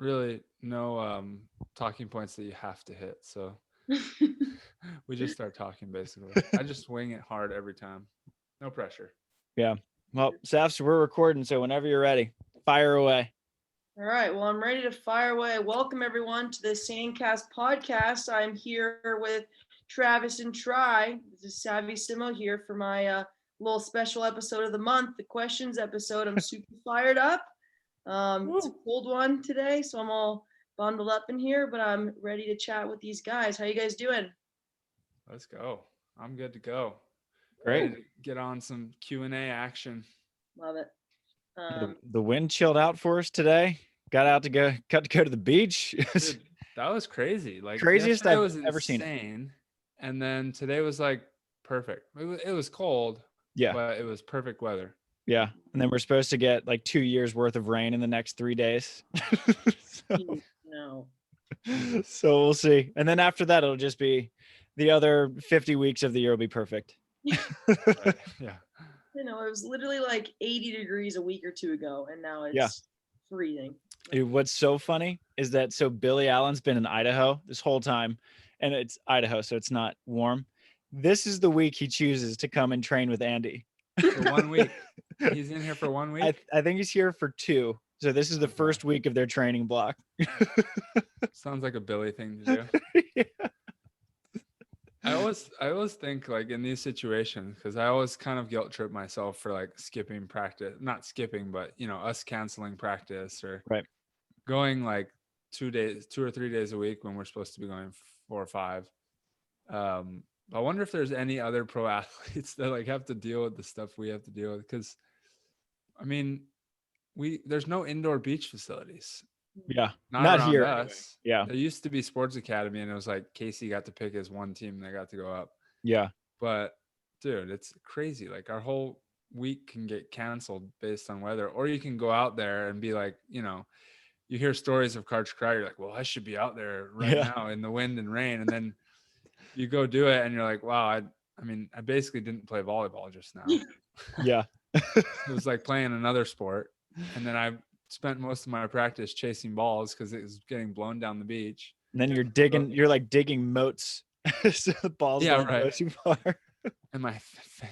really no talking points that you have to hit. So we just start talking basically. I just wing it hard every time. No pressure. Yeah. Well, Safs, we're recording, so whenever you're ready, fire away. All right. Well, I'm ready to fire away. Welcome, everyone, to the SANDCAST podcast. I'm here with Travis and Try. This is Savvy Simo here for my little special episode of the month, the questions episode. I'm super fired up. It's a cold one today, so I'm all bundled up in here, but I'm ready to chat with these guys. How you guys doing? Let's go. I'm good to go. Great. Ready to get on some Q&A action. Love it. The wind chilled out for us today. Got to go to the beach. Dude, that was crazy. Like Craziest yesterday I've was ever seen it. insane. And then today was like perfect. It was cold, Yeah. but it was perfect weather. Yeah. And then we're supposed to get like 2 years worth of rain in the next 3 days. No. So we'll see. And then after that, it'll just be the other 50 weeks of the year will be perfect. Right. Yeah. You know, it was literally like 80 degrees a week or two ago, and now it's freezing. Dude, what's so funny is that Billy Allen's been in Idaho this whole time, and it's Idaho, so it's not warm. This is the week he chooses to come and train with Andy. For 1 week. He's in here for 1 week? I think he's here for 2. So this is the first week of their training block. Sounds like a Billy thing to do. Yeah. I always think like in these situations, because I always kind of guilt trip myself for like skipping practice, not skipping, but us canceling practice or going like 2 or 3 days a week when we're supposed to be going 4 or 5. I wonder if there's any other pro athletes that like have to deal with the stuff we have to deal with. Because I mean, there's no indoor beach facilities. Yeah. Not Not here. us. Anyway. Yeah. There used to be Sports Academy, and it was like Casey got to pick his one team that got to go up. Yeah. But dude, it's crazy. Like our whole week can get canceled based on weather, or you can go out there and be like, you hear stories of Karch Cry. You're like, well, I should be out there right now in the wind and rain. And then you go do it and you're like, wow, I basically didn't play volleyball just now. Yeah. It was like playing another sport. And then I spent most of my practice chasing balls because it was getting blown down the beach. And then you're digging moats. So the balls don't go too far. And my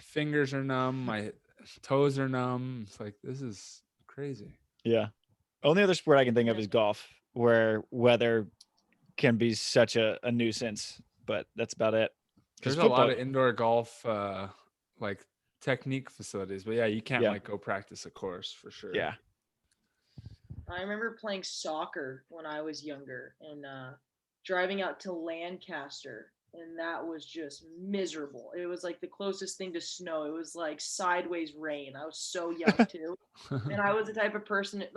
fingers are numb. My toes are numb. It's like, this is crazy. Yeah. Only other sport I can think of is golf, where weather can be such a nuisance, but that's about it. There's a lot of indoor golf like technique facilities, but you can't like go practice a course for sure. Yeah. I remember playing soccer when I was younger and driving out to Lancaster, and that was just miserable. It was like the closest thing to snow. It was like sideways rain. I was so young too. And I was the type of person in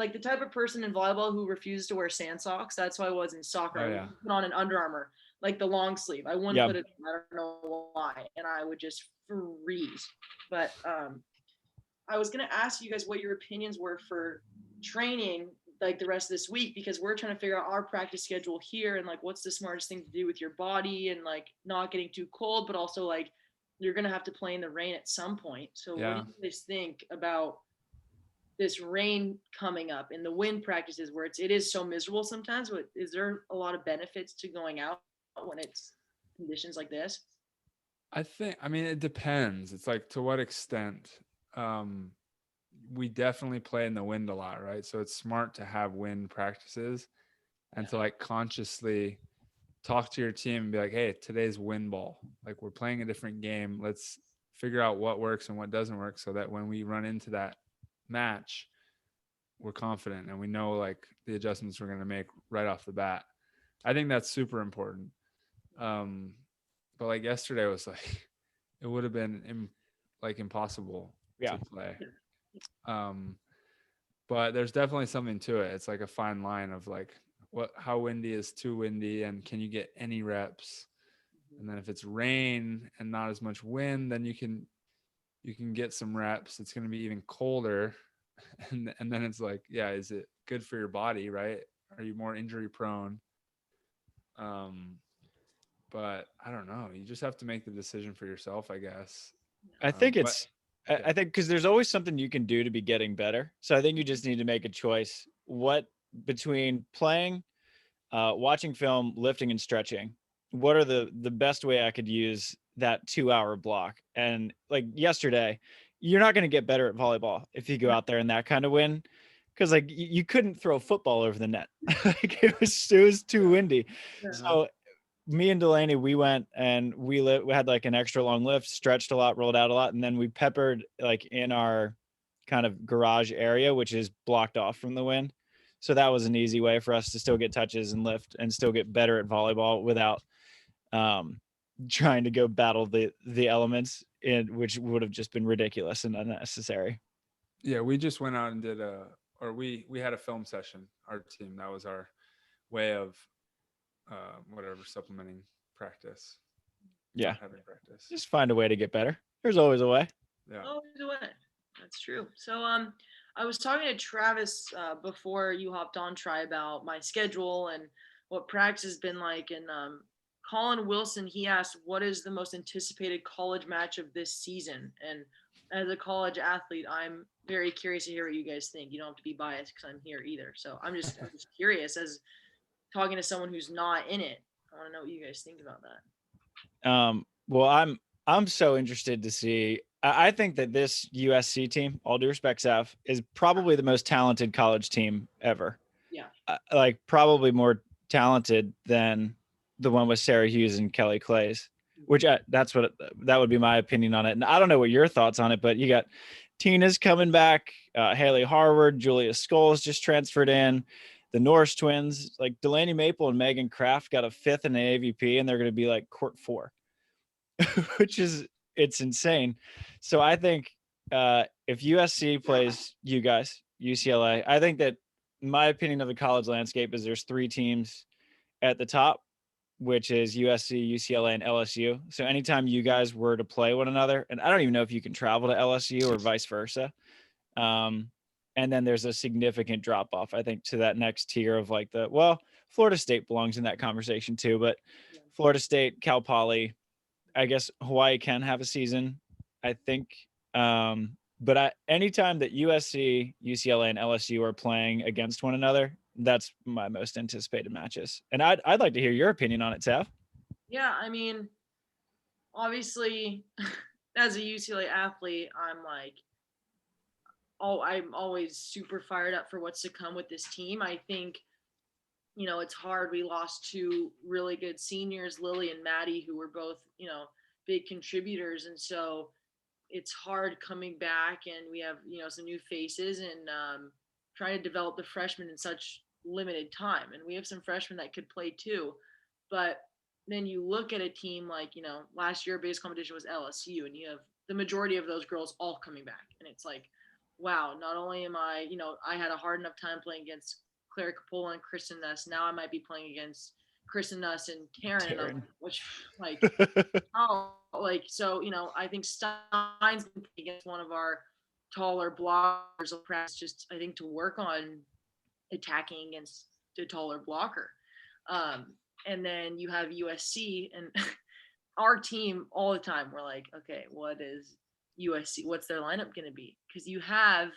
volleyball who refuses to wear sand socks. That's why I was in soccer. I would put on an Under Armour, like the long sleeve. I wouldn't put it on, I don't know why. And I would just freeze. But I was going to ask you guys what your opinions were for training like the rest of this week, because we're trying to figure out our practice schedule here and like what's the smartest thing to do with your body and like not getting too cold, but also like you're gonna have to play in the rain at some point. So what do you guys think about this rain coming up and the wind practices where it is so miserable sometimes? But is there a lot of benefits to going out when it's conditions like this? I mean it depends. It's like to what extent. We definitely play in the wind a lot, right? So it's smart to have wind practices and to like consciously talk to your team and be like, hey, today's wind ball. Like we're playing a different game. Let's figure out what works and what doesn't work so that when we run into that match, we're confident and we know like the adjustments we're going to make right off the bat. I think that's super important. But like yesterday was like, it would have been impossible to play. But there's definitely something to it. It's like a fine line of like how windy is too windy and can you get any reps? And then if it's rain and not as much wind, then you can get some reps. It's going to be even colder. And then it's like, is it good for your body, right? Are you more injury prone? But I don't know. You just have to make the decision for yourself, I guess. I think I think because there's always something you can do to be getting better. So I think you just need to make a choice. What between playing, watching film, lifting, and stretching, what are the best way I could use that 2-hour block? And like yesterday, you're not going to get better at volleyball if you go out there in that kind of wind, because like you couldn't throw a football over the net. Like it was too windy. So me and Delaney, we went and we had like an extra long lift, stretched a lot, rolled out a lot, and then we peppered like in our kind of garage area, which is blocked off from the wind. So that was an easy way for us to still get touches and lift and still get better at volleyball without trying to go battle the elements, which would have just been ridiculous and unnecessary. Yeah, we just went out and did we had a film session, our team. That was our way of supplementing practice. Yeah. Having practice. Just find a way to get better. There's always a way. Yeah. Always a way. That's true. So I was talking to Travis before you hopped on, about my schedule and what practice has been like. And Colin Wilson, he asked, what is the most anticipated college match of this season? And as a college athlete, I'm very curious to hear what you guys think. You don't have to be biased because I'm here either. So I'm just curious, as talking to someone who's not in it. I want to know what you guys think about that. Well, I'm so interested to see. I think that this USC team, all due respect, Sav, is probably the most talented college team ever. Yeah. Like probably more talented than the one with Sarah Hughes and Kelly Clays, which that would be my opinion on it. And I don't know what your thoughts on it, but you got Tina's coming back, Haley Harward, Julia Scholes just transferred in, the Norris twins, like Delaney Maple and Megan Kraft got a 5th in the AVP, and they're going to be like court 4, which is, it's insane. So I think if USC plays you guys, UCLA, I think that my opinion of the college landscape is there's 3 teams at the top, which is USC, UCLA, and LSU. So anytime you guys were to play one another, and I don't even know if you can travel to LSU or vice versa. And then there's a significant drop off, I think, to that next tier of like Florida State belongs in that conversation too, but Florida State, Cal Poly, I guess Hawaii can have a season, I think. But anytime that USC, UCLA, and LSU are playing against one another, that's my most anticipated matches. And I'd like to hear your opinion on it, Tav. Yeah, I mean, obviously, as a UCLA athlete, I'm always super fired up for what's to come with this team. I think, it's hard. We lost 2 really good seniors, Lily and Maddie, who were both, big contributors. And so it's hard coming back, and we have, some new faces, and trying to develop the freshmen in such limited time. And we have some freshmen that could play too. But then you look at a team like, last year biggest competition was LSU, and you have the majority of those girls all coming back. And it's like, wow, not only am I, I had a hard enough time playing against Claire Capola and Kristen Nuss. Now I might be playing against Kristen Nuss and Taryn. Which so, I think Stein's against one of our taller blockers of practice, just I think to work on attacking against the taller blocker. And then you have USC, and our team all the time, we're like, okay, what is USC? What's their lineup going to be? Because you have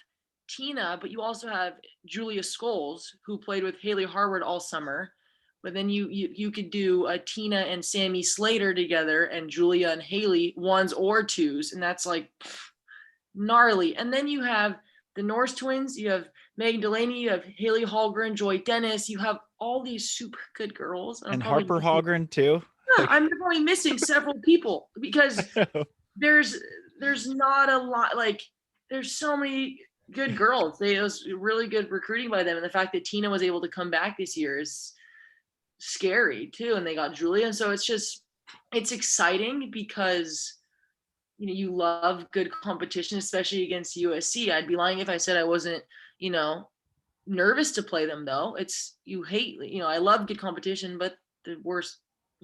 Tina, but you also have Julia Scholes, who played with Haley Harward all summer. But then you could do a Tina and Sammy Slater together, and Julia and Haley 1s or 2s, and that's like gnarly. And then you have the Norris twins, you have Megan Delaney, you have Haley Hallgren, Joy Dennis, you have all these super good girls. And Harper Hallgren too. Yeah, I'm probably missing several people because there's not a lot, like there's so many good girls. It was really good recruiting by them. And the fact that Tina was able to come back this year is scary too. And they got Julia. And so it's exciting because, you love good competition, especially against USC. I'd be lying if I said I wasn't, nervous to play them though. I love good competition, but the worst,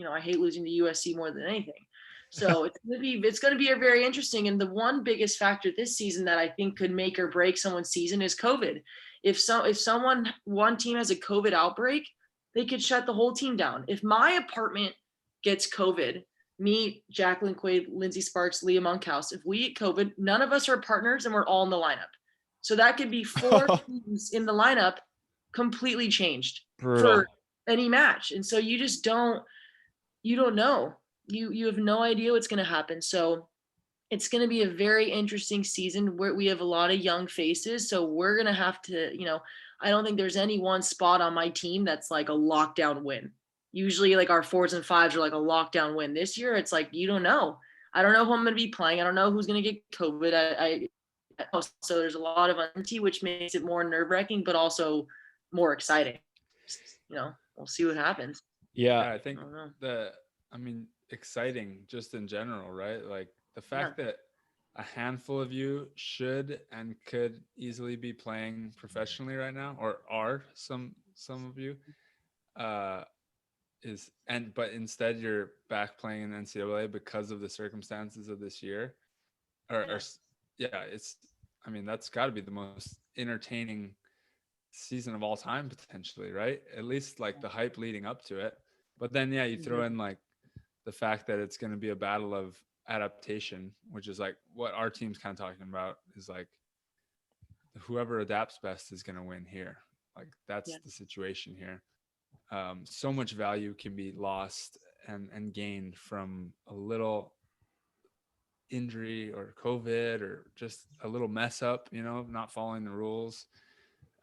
I hate losing to USC more than anything. So it's going to be a very interesting. And the one biggest factor this season that I think could make or break someone's season is COVID. If one team has a COVID outbreak, they could shut the whole team down. If my apartment gets COVID, me, Jacqueline Quaid, Lindsay Sparks, Leah Monkhouse, if we get COVID, none of us are partners and we're all in the lineup. So that could be 4 teams in the lineup completely changed Brutal. for any match. And so you just don't know. You have no idea what's going to happen. So it's going to be a very interesting season where we have a lot of young faces. So we're going to have to, I don't think there's any one spot on my team that's like a lockdown win. Usually like our 4s and 5s are like a lockdown win. This year, it's like, you don't know. I don't know who I'm going to be playing. I don't know who's going to get COVID. So there's a lot of uncertainty, which makes it more nerve wracking, but also more exciting. We'll see what happens. Yeah. I think exciting just in general, right? Like the fact that a handful of you should and could easily be playing professionally right now, or are some of you, but instead you're back playing in NCAA because of the circumstances of this year. That's got to be the most entertaining season of all time potentially, right? At least like the hype leading up to it. But then you throw in like the fact that it's going to be a battle of adaptation, which is like what our team's kind of talking about, is like whoever adapts best is going to win here. Like that's the situation here. So much value can be lost and gained from a little injury or COVID or just a little mess up, not following the rules.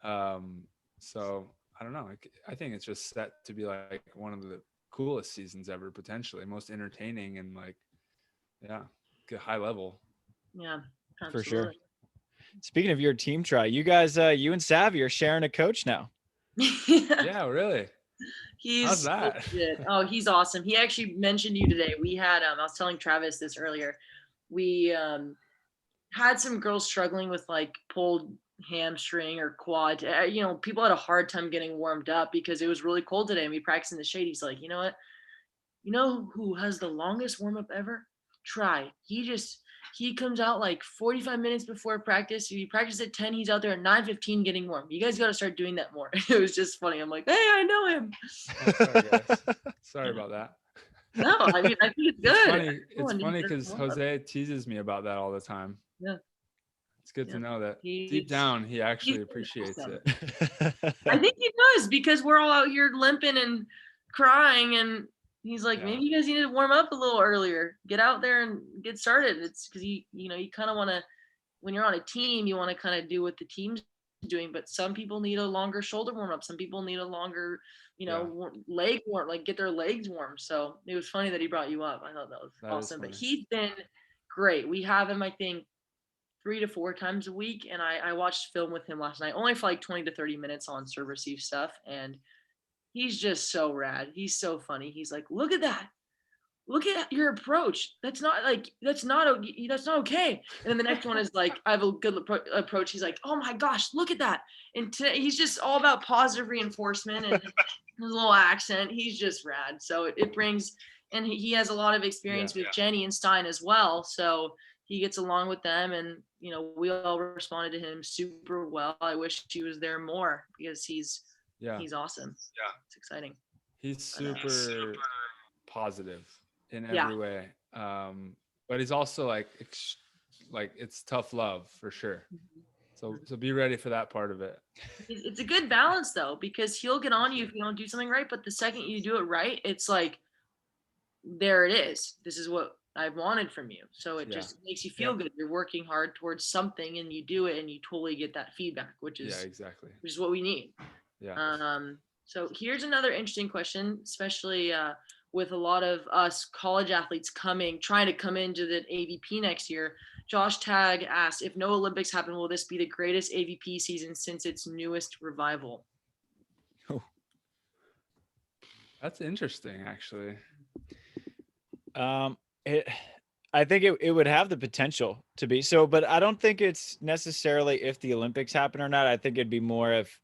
So I don't know. I think it's just set to be like one of the coolest seasons ever, potentially most entertaining and like, good high level. Yeah, absolutely. For sure. Speaking of your team try, you guys, you and Savvy are sharing a coach now. Yeah, really? How's that? Oh, he's awesome. He actually mentioned you today. We had, I was telling Travis this earlier. We had some girls struggling with like pulled hamstring or quad. People had a hard time getting warmed up because it was really cold today and we practiced in the shade. He's like, you know what? You know who has the longest warm up ever? Try. He comes out like 45 minutes before practice. If you practice at 10, he's out there at 9:15 getting warm. You guys got to start doing that more. It was just funny. I'm like, hey, I know him. Oh, sorry, guys. Sorry about that. No, I think it's good. It's funny because Jose teases me about that all the time. Yeah. It's good to know that deep down he actually appreciates it. I think he does, because we're all out here limping and crying, and he's like, maybe you guys need to warm up a little earlier. Get out there and get started. It's because you kind of want to, when you're on a team, you want to kind of do what the team's doing, but some people need a longer shoulder warm up. Some people need a longer, leg warm, like get their legs warm. So it was funny that he brought you up. I thought that was awesome. But he's been great. We have him, I think, 3 to 4 times a week. And I watched film with him last night, only for like 20 to 30 minutes on serve receive stuff. And he's just so rad. He's so funny. He's like, look at that. Look at your approach. That's not okay. And then the next one is like, I have a good approach. He's like, oh my gosh, look at that. And he's just all about positive reinforcement and his little accent. He's just rad. So it brings, and he has a lot of experience with Jenny and Stein as well. So he gets along with them, and we all responded to him super well. I wish he was there more because he's awesome. Yeah, it's exciting. He's super positive in every way, but he's also like it's tough love for sure. So be ready for that part of it. It's a good balance though, because he'll get on you if you don't do something right, but the second you do it right, it's like, there it is. This is what I wanted from you. So it just makes you feel good. You're working hard towards something and you do it and you totally get that feedback, which is which is what we need. So here's another interesting question, especially with a lot of us college athletes trying to come into the AVP next year. Josh Tagg asked, if no Olympics happen, will this be the greatest AVP season since its newest revival? Oh, that's interesting, actually. I think it would have the potential to be so, but I don't think it's necessarily if the Olympics happen or not. I think it'd be more if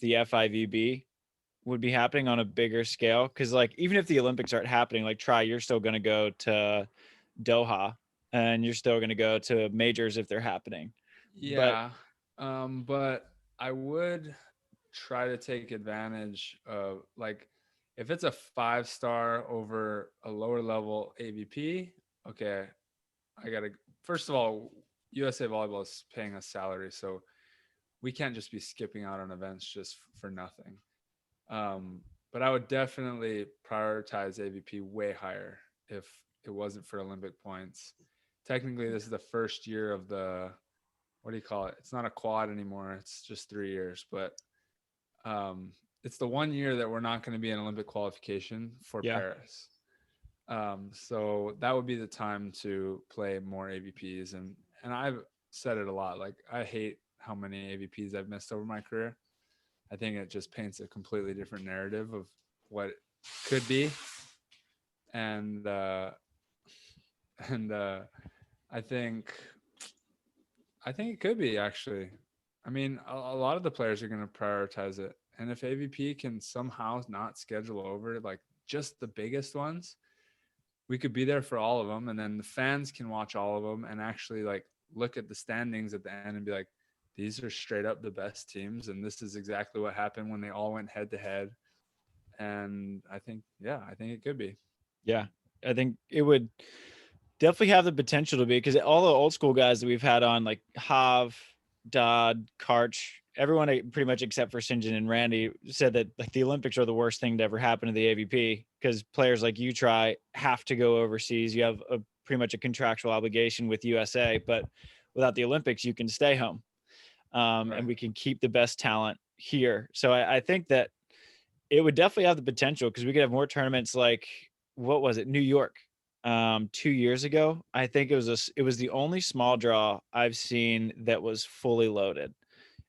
the FIVB would be happening on a bigger scale. Because like even if the Olympics aren't happening, like you're still going to go to Doha and you're still going to go to majors if they're happening. Yeah, but I would try to take advantage of like, if it's a 5-star over a lower level AVP, okay, first of all, USA Volleyball is paying us salary. So we can't just be skipping out on events just for nothing. But I would definitely prioritize AVP way higher if it wasn't for Olympic points. Technically, this is the first year of the, what do you call it? It's not a quad anymore. It's just 3 years, but it's the 1 year that we're not going to be in Olympic qualification for Paris. So that would be the time to play more AVPs. And I've said it a lot. Like, I hate how many AVPs I've missed over my career. I think it just paints a completely different narrative of what it could be. And I think it could be, actually. I mean, a lot of the players are going to prioritize it. And if AVP can somehow not schedule over like just the biggest ones, we could be there for all of them. And then the fans can watch all of them and actually like look at the standings at the end and be like, these are straight up the best teams. And this is exactly what happened when they all went head to head. And I think it could be. Yeah. I think it would definitely have the potential to be, because all the old school guys that we've had on, like Hav, Dodd, Karch, everyone pretty much except for St. John and Randy said that like the Olympics are the worst thing to ever happen to the AVP, because players like you have to go overseas. You have pretty much a contractual obligation with USA, but without the Olympics, you can stay home. And we can keep the best talent here. So I think that it would definitely have the potential, because we could have more tournaments like, what was it, New York 2 years ago. I think it was the only small draw I've seen that was fully loaded.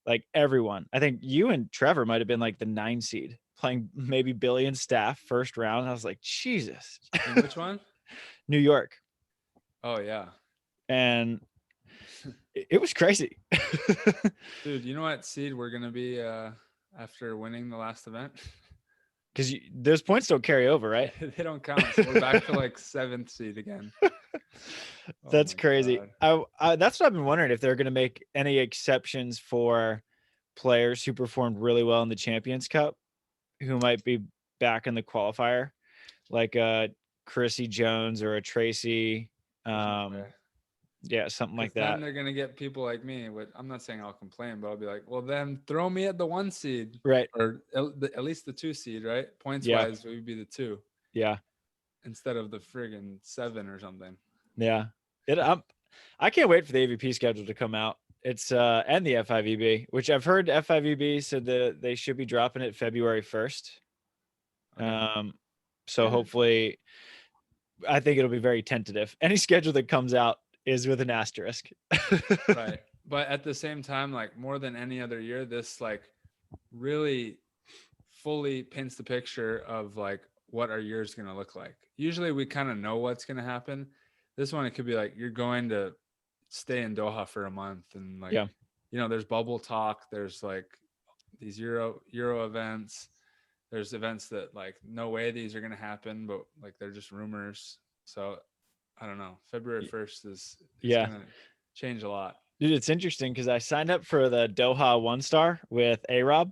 Like everyone, I think you and Trevor might have been like the 9 seed playing maybe Billy and Staff first round. I was like, Jesus. And which one? New York. Oh yeah. And it was crazy. Dude, you know what seed we're going to be after winning the last event? Because those points don't carry over, right? They don't count. So we're back to like 7th seed again. That's crazy. That's what I've been wondering, if they're going to make any exceptions for players who performed really well in the Champions Cup, who might be back in the qualifier, like a Chrissy Jones or a Tracy. Yeah, something like that. Then they're going to get people like me. I'm not saying I'll complain, but I'll be like, well, then throw me at the 1 seed. Right. Or at least the 2 seed, right? Points-wise, it would be the 2. Yeah. Instead of the friggin' 7 or something. Yeah. I can't wait for the AVP schedule to come out. It's and the FIVB, which I've heard FIVB said that they should be dropping it February 1st. Okay. So hopefully, I think it'll be very tentative. Any schedule that comes out is with an asterisk. Right. But at the same time, like more than any other year, this like really fully paints the picture of like what our year is going to look like. Usually we kind of know what's going to happen. This one, it could be like, you're going to stay in Doha for a month. And like, you know, there's bubble talk. There's like these Euro events. There's events that like, no way these are going to happen, but like, they're just rumors. So I don't know. February 1st is going to change a lot. Dude, it's interesting because I signed up for the Doha 1-star with A-Rob.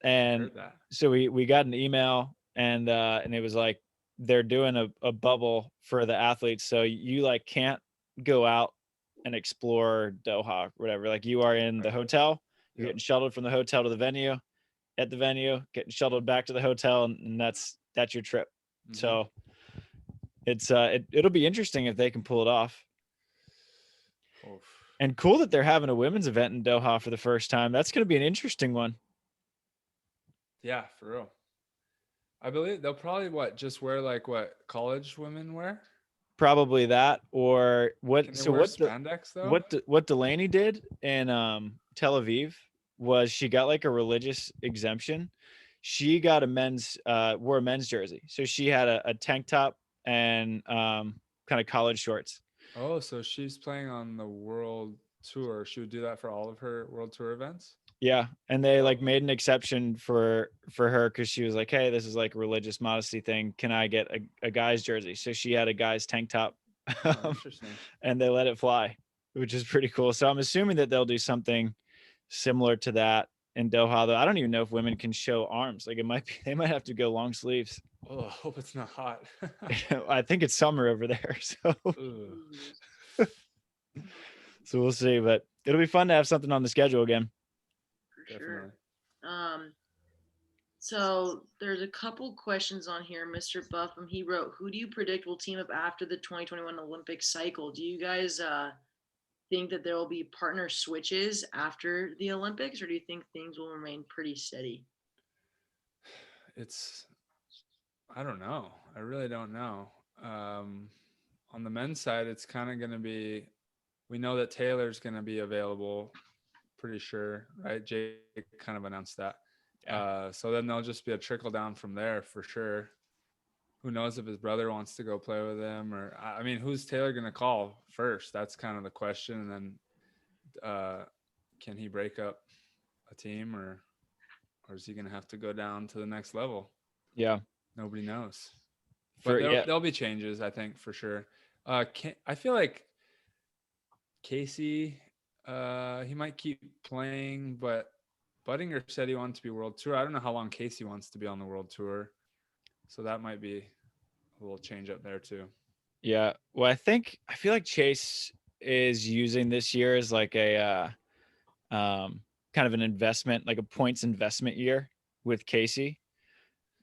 And so we got an email and it was like, they're doing a bubble for the athletes. So you like can't go out and explore Doha or whatever. Like you are in the hotel, you're getting shuttled from the hotel to the venue, at the venue, getting shuttled back to the hotel. And that's your trip. Mm-hmm. So it's it'll be interesting if they can pull it off. Oof. And cool that they're having a women's event in Doha for the first time. That's going to be an interesting one. Yeah, for real. I believe they'll probably just wear like what college women wear. Probably that, or what? So what? Spandex, though? What Delaney did in Tel Aviv was she got like a religious exemption. She got wore a men's jersey, so she had a tank top and kind of college shorts. Oh, so she's playing on the world tour. She would do that for all of her world tour events? Yeah. And they like made an exception for her because she was like, hey, this is like a religious modesty thing. Can I get a guy's jersey? So she had a guy's tank top. Oh, interesting. And they let it fly, which is pretty cool. So I'm assuming that they'll do something similar to that in Doha, though. I don't even know if women can show arms. Like they might have to go long sleeves. Oh, I hope it's not hot. I think it's summer over there. So so we'll see, but it'll be fun to have something on the schedule again. definitely. Sure. So there's a couple questions on here. Mr. Buffum, he wrote, "Who do you predict will team up after the 2021 Olympic cycle?" Do you guys think that there will be partner switches after the Olympics, or do you think things will remain pretty steady? I don't know. I really don't know. On the men's side, it's kind of going to be, we know that Taylor's going to be available, pretty sure, right? Jake kind of announced that. Yeah. So then there'll just be a trickle down from there for sure. Who knows if his brother wants to go play with him, or I mean, who's Taylor going to call first? That's kind of the question. And then can he break up a team, or is he going to have to go down to the next level? Yeah. Nobody knows. But there'll be changes, I think, for sure. I feel like Casey, he might keep playing, but Budinger said he wanted to be World Tour. I don't know how long Casey wants to be on the World Tour, so that might be a little change up there too. Yeah. Well, I feel like Chase is using this year as like a kind of an investment, like a points investment year with Casey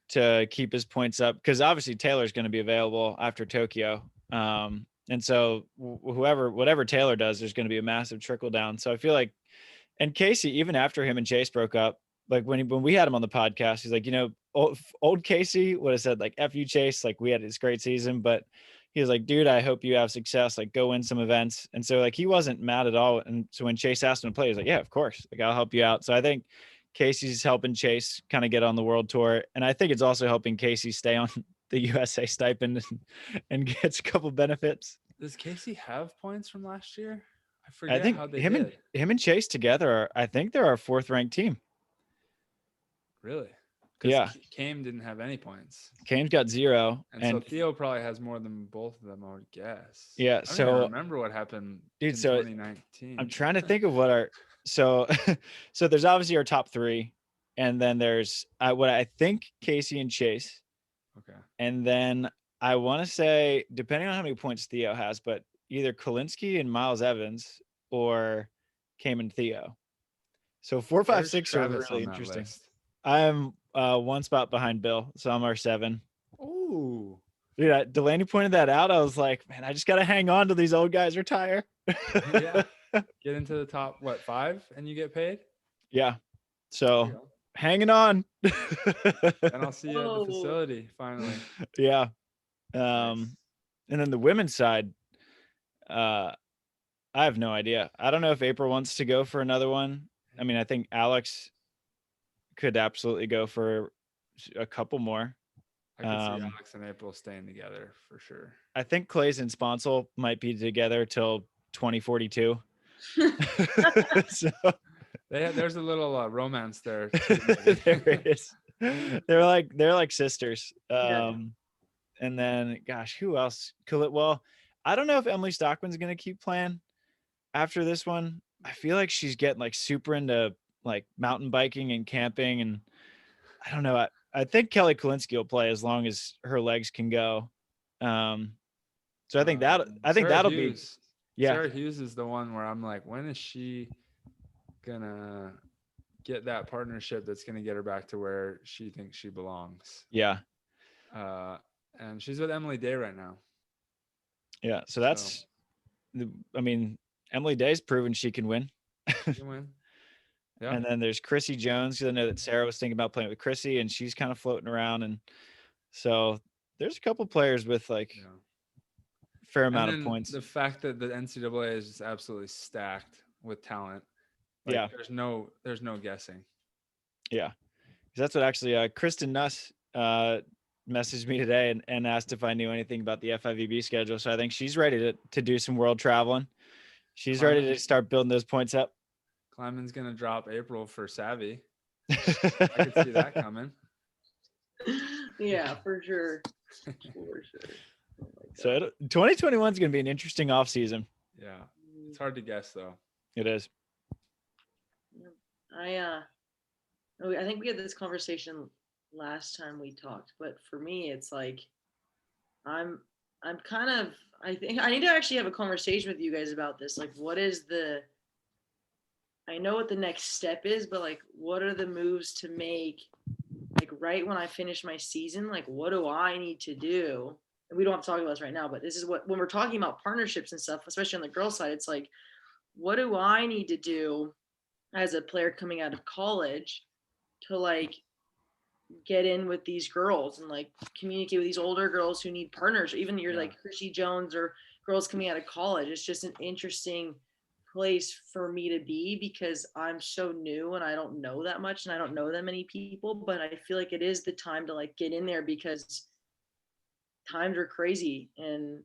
to keep his points up, because obviously Taylor's going to be available after Tokyo. And so whatever Taylor does, there's going to be a massive trickle down. So I feel like, and Casey, even after him and Chase broke up, like when we had him on the podcast, he's like, old Casey would have said like, "F you, Chase." Like, we had this great season, but he was like, "Dude, I hope you have success. Like, go win some events." And so like, he wasn't mad at all. And so when Chase asked him to play, he's like, "Yeah, of course. Like, I'll help you out." So I think Casey's helping Chase kind of get on the world tour. And I think it's also helping Casey stay on the USA stipend and gets a couple benefits. Does Casey have points from last year? I I forget think how they him did. and Chase together, I think they're our 4th ranked team. Really? Because Yeah. Cam didn't have any points. Kane's got 0. And so Theo probably has more than both of them, I would guess. Yeah. I don't So even remember what happened in 2019. I'm trying to think of what so there's obviously our top 3. And then there's what I think Casey and Chase. Okay. And then I want to say, depending on how many points Theo has, but either Kolinsky and Miles Evans or Cam and Theo. So 4, 5, 6 are really interesting. List? I'm 1 spot behind Bill, so I'm our 7. Ooh. Dude, Delaney pointed that out. I was like, man, I just got to hang on till these old guys retire. Yeah. Get into the top, 5, and you get paid? Yeah. So hanging on. And I'll see you at the facility finally. Yeah. Nice. And then the women's side, I have no idea. I don't know if April wants to go for another one. I mean, I think Alex could absolutely go for a couple more. I could see Alex and April staying together for sure. I think Clays and Sponsel might be together till 2042. So there's a little romance there. There is. They're like sisters. Yeah. And then, gosh, who else? Well, I don't know if Emily Stockman's gonna keep playing after this one. I feel like she's getting like super into like mountain biking and camping, and I don't know. I think Kelly Kolinsky will play as long as her legs can go. So I think that'll be. Yeah. Sarah Hughes is the one where I'm like, when is she gonna get that partnership that's gonna get her back to where she thinks she belongs? Yeah. And she's with Emily Day right now. Yeah. So that's, I mean, Emily Day's proven she can win. She can win. Yeah. And then there's Chrissy Jones. I know that Sarah was thinking about playing with Chrissy, and she's kind of floating around. And so there's a couple players with like fair amount of points. The fact that the NCAA is just absolutely stacked with talent. Like, yeah. There's no guessing. Yeah. That's what actually Kristen Nuss messaged me today and asked if I knew anything about the FIVB schedule. So I think she's ready to do some world traveling. She's ready to start building those points up. Kleiman's going to drop April for Savvy. I could see that coming. Yeah, for sure. For sure. Oh so 2021 is going to be an interesting off season. Yeah. It's hard to guess though. It is. I think we had this conversation last time we talked, but for me, it's like, I think I need to actually have a conversation with you guys about this. Like, what is the I know what the next step is, but like, what are the moves to make? Like right when I finish my season, like what do I need to do? And we don't have to talk about this right now, but this is what, when we're talking about partnerships and stuff, especially on the girl side, it's like, what do I need to do as a player coming out of college to like get in with these girls and like communicate with these older girls who need partners, or even you're like Chrissy Jones or girls coming out of college. It's just an interesting place for me to be because I'm so new and I don't know that much and I don't know that many people, but I feel like it is the time to like get in there because times are crazy and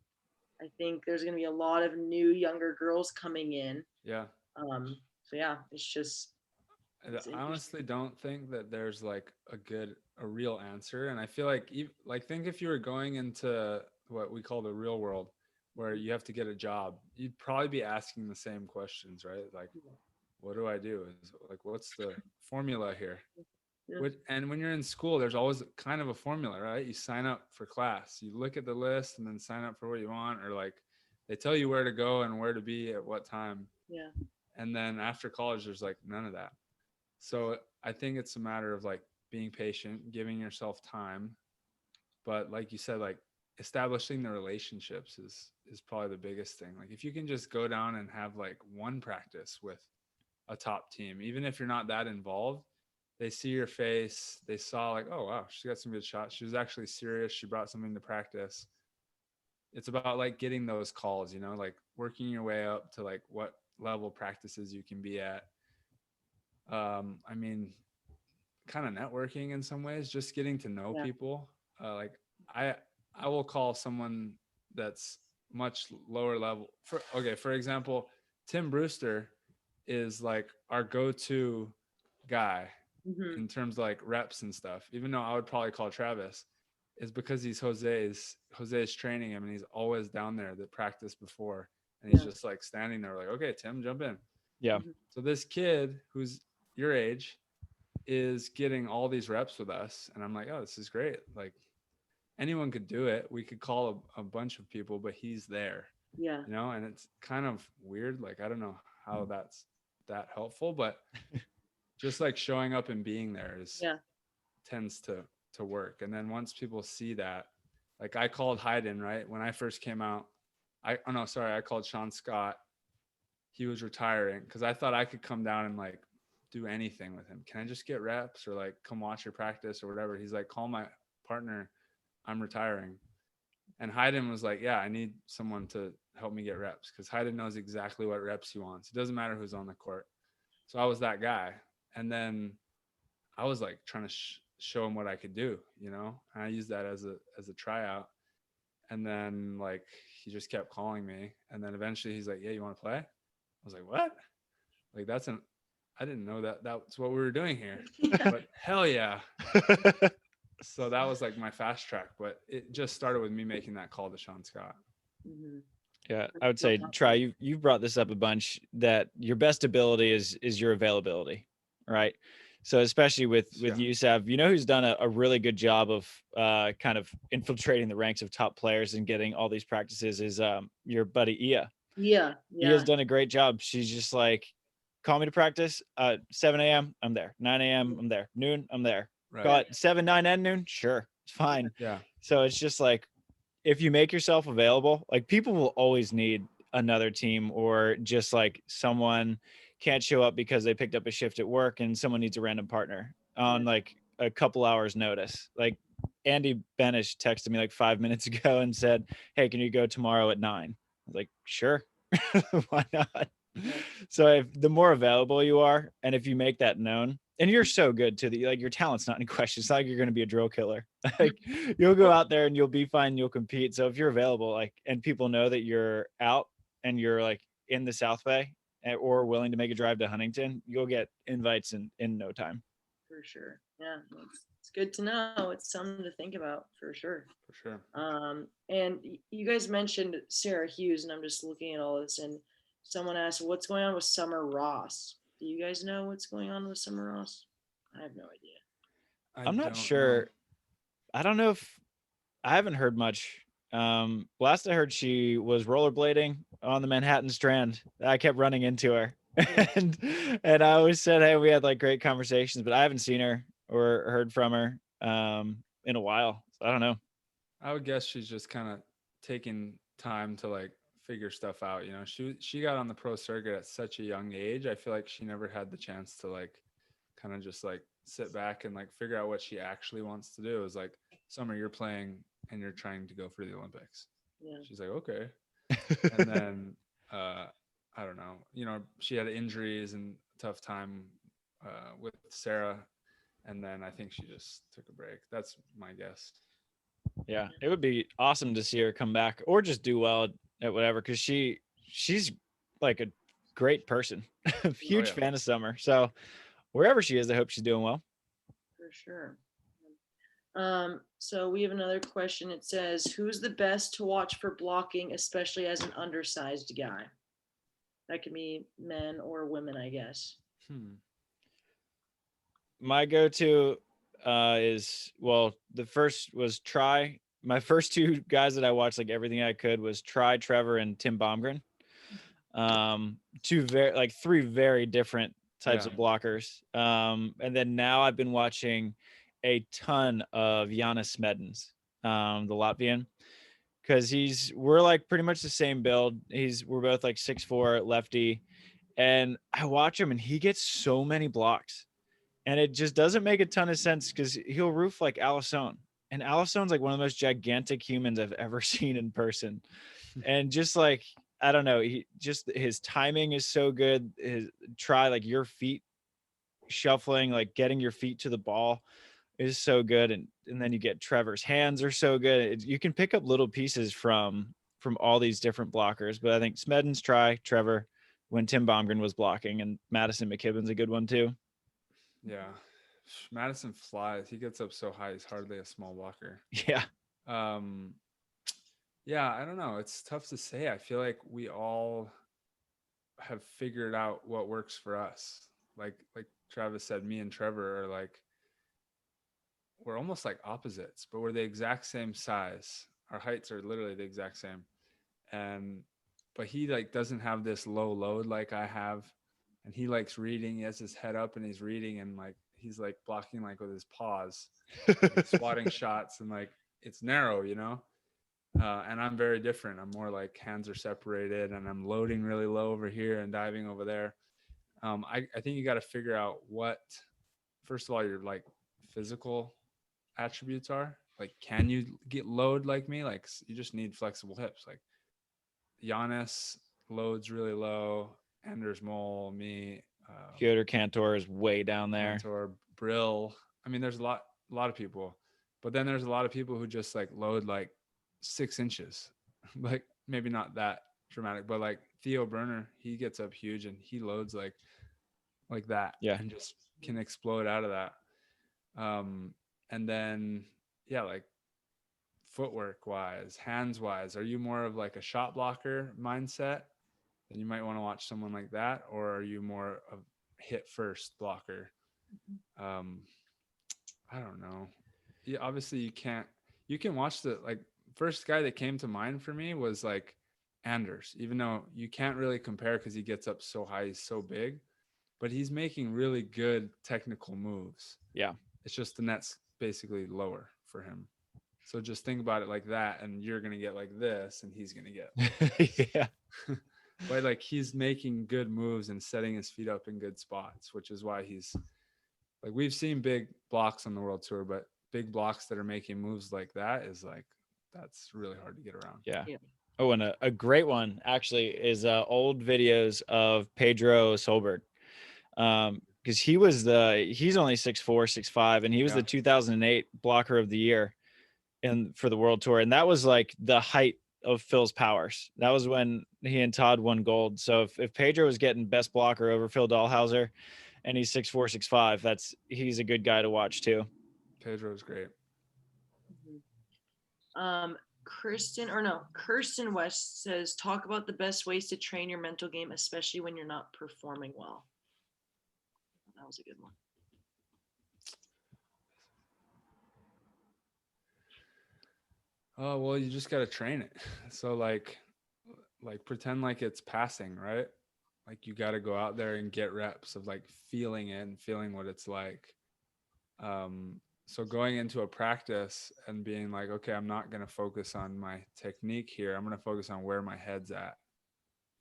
I think there's going to be a lot of new younger girls coming in. Yeah. So yeah, it's just I honestly don't think that there's like a real answer. And I feel like, think if you were going into what we call the real world, where you have to get a job, you'd probably be asking the same questions, right? Like, what do I do? Like, what's the formula here? Yeah. And when you're in school, there's always kind of a formula, right? You sign up for class, you look at the list and then sign up for what you want, or like they tell you where to go and where to be at what time. Yeah. And then after college, there's like none of that. So I think it's a matter of like being patient, giving yourself time. But like you said, like establishing the relationships is probably the biggest thing. Like if you can just go down and have like one practice with a top team, even if you're not that involved, they see your face, they saw like, oh wow, she got some good shots. She was actually serious. She brought something to practice. It's about like getting those calls, like working your way up to like what level practices you can be at. I mean, kind of networking in some ways, just getting to know people. Like I will call someone that's much lower level. For example, Tim Brewster is like our go-to guy in terms of like reps and stuff. Even though I would probably call Travis, is because he's Jose's training him and he's always down there that practiced before, and he's just like standing there like, okay, Tim, jump in. Yeah. So this kid who's your age is getting all these reps with us, and I'm like, oh, this is great. Like anyone could do it. We could call a bunch of people, but he's there. Yeah. And it's kind of weird. Like I don't know how that's that helpful, but just like showing up and being there tends to work. And then once people see that, like I called Hayden, right? When I first came out, I called Sean Scott. He was retiring because I thought I could come down and like do anything with him. Can I just get reps or like come watch your practice or whatever? He's like, call my partner, I'm retiring. And Hayden was like, yeah, I need someone to help me get reps because Hayden knows exactly what reps he wants. It doesn't matter who's on the court. So I was that guy. And then I was like trying to show him what I could do, and I used that as a tryout. And then like he just kept calling me, and then eventually he's like, yeah, you want to play? I was like, what? Like I didn't know that's what we were doing here. But hell yeah. So that was like my fast track, but it just started with me making that call to Sean Scott. Yeah, I would say, Try, you've brought this up a bunch, that your best ability is your availability, right? So especially with USAV, who's done a really good job of kind of infiltrating the ranks of top players and getting all these practices is your buddy Ia. Yeah. Ia's done a great job. She's just like, call me to practice. 7 a.m. I'm there. 9 a.m. I'm there. Noon I'm there. Right. Call it 7, 9, and noon. Sure, it's fine. Yeah. So it's just like, if you make yourself available, like people will always need another team, or just like someone can't show up because they picked up a shift at work and someone needs a random partner on like a couple hours notice. Like Andy Benish texted me like 5 minutes ago and said, hey, can you go tomorrow at 9? I was like, sure. Why not? So if the more available you are, and if you make that known, and you're so good to like your talent's not in question. It's not like you're going to be a drill killer. Like you'll go out there and you'll be fine. You'll compete. So if you're available, like, and people know that you're out and you're like in the South Bay or willing to make a drive to Huntington, you'll get invites in no time. For sure. Yeah. It's good to know. It's something to think about for sure. For sure. And you guys mentioned Sarah Hughes, and I'm just looking at all this, and someone asked, what's going on with Summer Ross? Do you guys know what's going on with Summer Ross? I have no idea. I'm not sure. I don't know if I haven't heard much. Last I heard, she was rollerblading on the Manhattan Strand. I kept running into her. and I always said, hey, we had like great conversations, but I haven't seen her or heard from her in a while. So I don't know. I would guess she's just kind of taking time to like figure stuff out. You know, she got on the pro circuit at such a young age. I feel like she never had the chance to like kind of just like sit back and like figure out what she actually wants to do. Is like, Summer, you're playing and you're trying to go for the Olympics. Yeah. She's like, okay. And then I don't know. You know, she had injuries and a tough time with Sarah, and then I think she just took a break. That's my guess. Yeah, it would be awesome to see her come back or just do well at whatever, because she's like a great person. Huge yeah. fan of Summer. So wherever she is, I hope she's doing well. For sure. So we have another question. It says, who's the best to watch for blocking, especially as an undersized guy? That can be men or women, I guess. My go-to is, well, the first was Try. My first two guys that I watched like everything I could was Try, Trevor, and Tim Baumgren. Three very different types Yeah. of blockers. And then now I've been watching a ton of Giannis Smedens, the Latvian, because we're like pretty much the same build. We're both like 6'4" lefty, and I watch him and he gets so many blocks, and it just doesn't make a ton of sense because he'll roof like Alisson, and Alisson's like one of the most gigantic humans I've ever seen in person, and just like, I don't know, his timing is so good. Like your feet shuffling, like getting your feet to the ball is so good, and then you get Trevor's hands are so good. You can pick up little pieces from all these different blockers, but I think Smedens, Trevor, when Tim Baumgren was blocking, and Madison McKibben's a good one too. Yeah. Madison flies. He gets up so high, he's hardly a small blocker. Yeah. Yeah, I don't know. It's tough to say. I feel like we all have figured out what works for us. Like Travis said, me and Trevor are like, we're almost like opposites, but we're the exact same size. Our heights are literally the exact same. And but he like doesn't have this low load like I have. And he likes reading. He has his head up and he's reading, and like he's like blocking like with his paws, like swatting shots, and like it's narrow, you know? And I'm very different. I'm more like hands are separated and I'm loading really low over here and diving over there. I think you got to figure out what, first of all, your like physical attributes are. Like, can you get load like me? Like, you just need flexible hips. Like, Giannis loads really low. Anders Mole, me, Piotr Cantor is way down there. Cantor, Brill. I mean, there's a lot of people, but then there's a lot of people who just like load like 6 inches. Like maybe not that dramatic, but like Theo Berner, he gets up huge and he loads like that, Yeah. and just can explode out of that. And then yeah, like footwork wise, hands wise, are you more of like a shot blocker mindset? Then you might want to watch someone like that, or are you more of hit first blocker? I don't know. Yeah, obviously you can't. You can watch the like first guy that came to mind for me was like Anders, even though you can't really compare because he gets up so high, he's so big, but he's making really good technical moves. Yeah. It's just the net's basically lower for him. So just think about it like that, and you're gonna get like this, and he's gonna get like this. Yeah. But like he's making good moves and setting his feet up in good spots, which is why he's like, we've seen big blocks on the world tour, but big blocks that are making moves like that is like, that's really hard to get around. Yeah. Oh, and a great one actually is old videos of Pedro Solberg. Because he's only 6'4", 6'5", and he was the 2008 blocker of the year for the world tour. And that was like the height of Phil's powers. That was when he and Todd won gold. So if Pedro was getting best blocker over Phil Dahlhauser and he's 6'4", 6'5", he's a good guy to watch too. Pedro's great. Kirsten West says, talk about the best ways to train your mental game, especially when you're not performing well. That was a good one. Oh, well, you just got to train it. So like pretend like it's passing, right? Like you got to go out there and get reps of like feeling it and feeling what it's like. So going into a practice and being like, okay, I'm not going to focus on my technique here. I'm going to focus on where my head's at.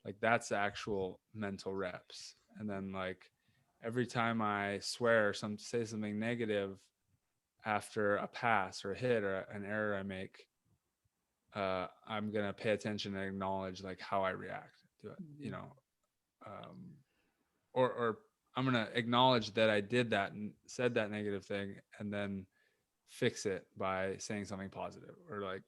Like that's the actual mental reps. And then like every time I swear or say something negative after a pass or a hit or an error I make, I'm going to pay attention and acknowledge like how I react to it, you know, or I'm going to acknowledge that I did that and said that negative thing and then fix it by saying something positive or like,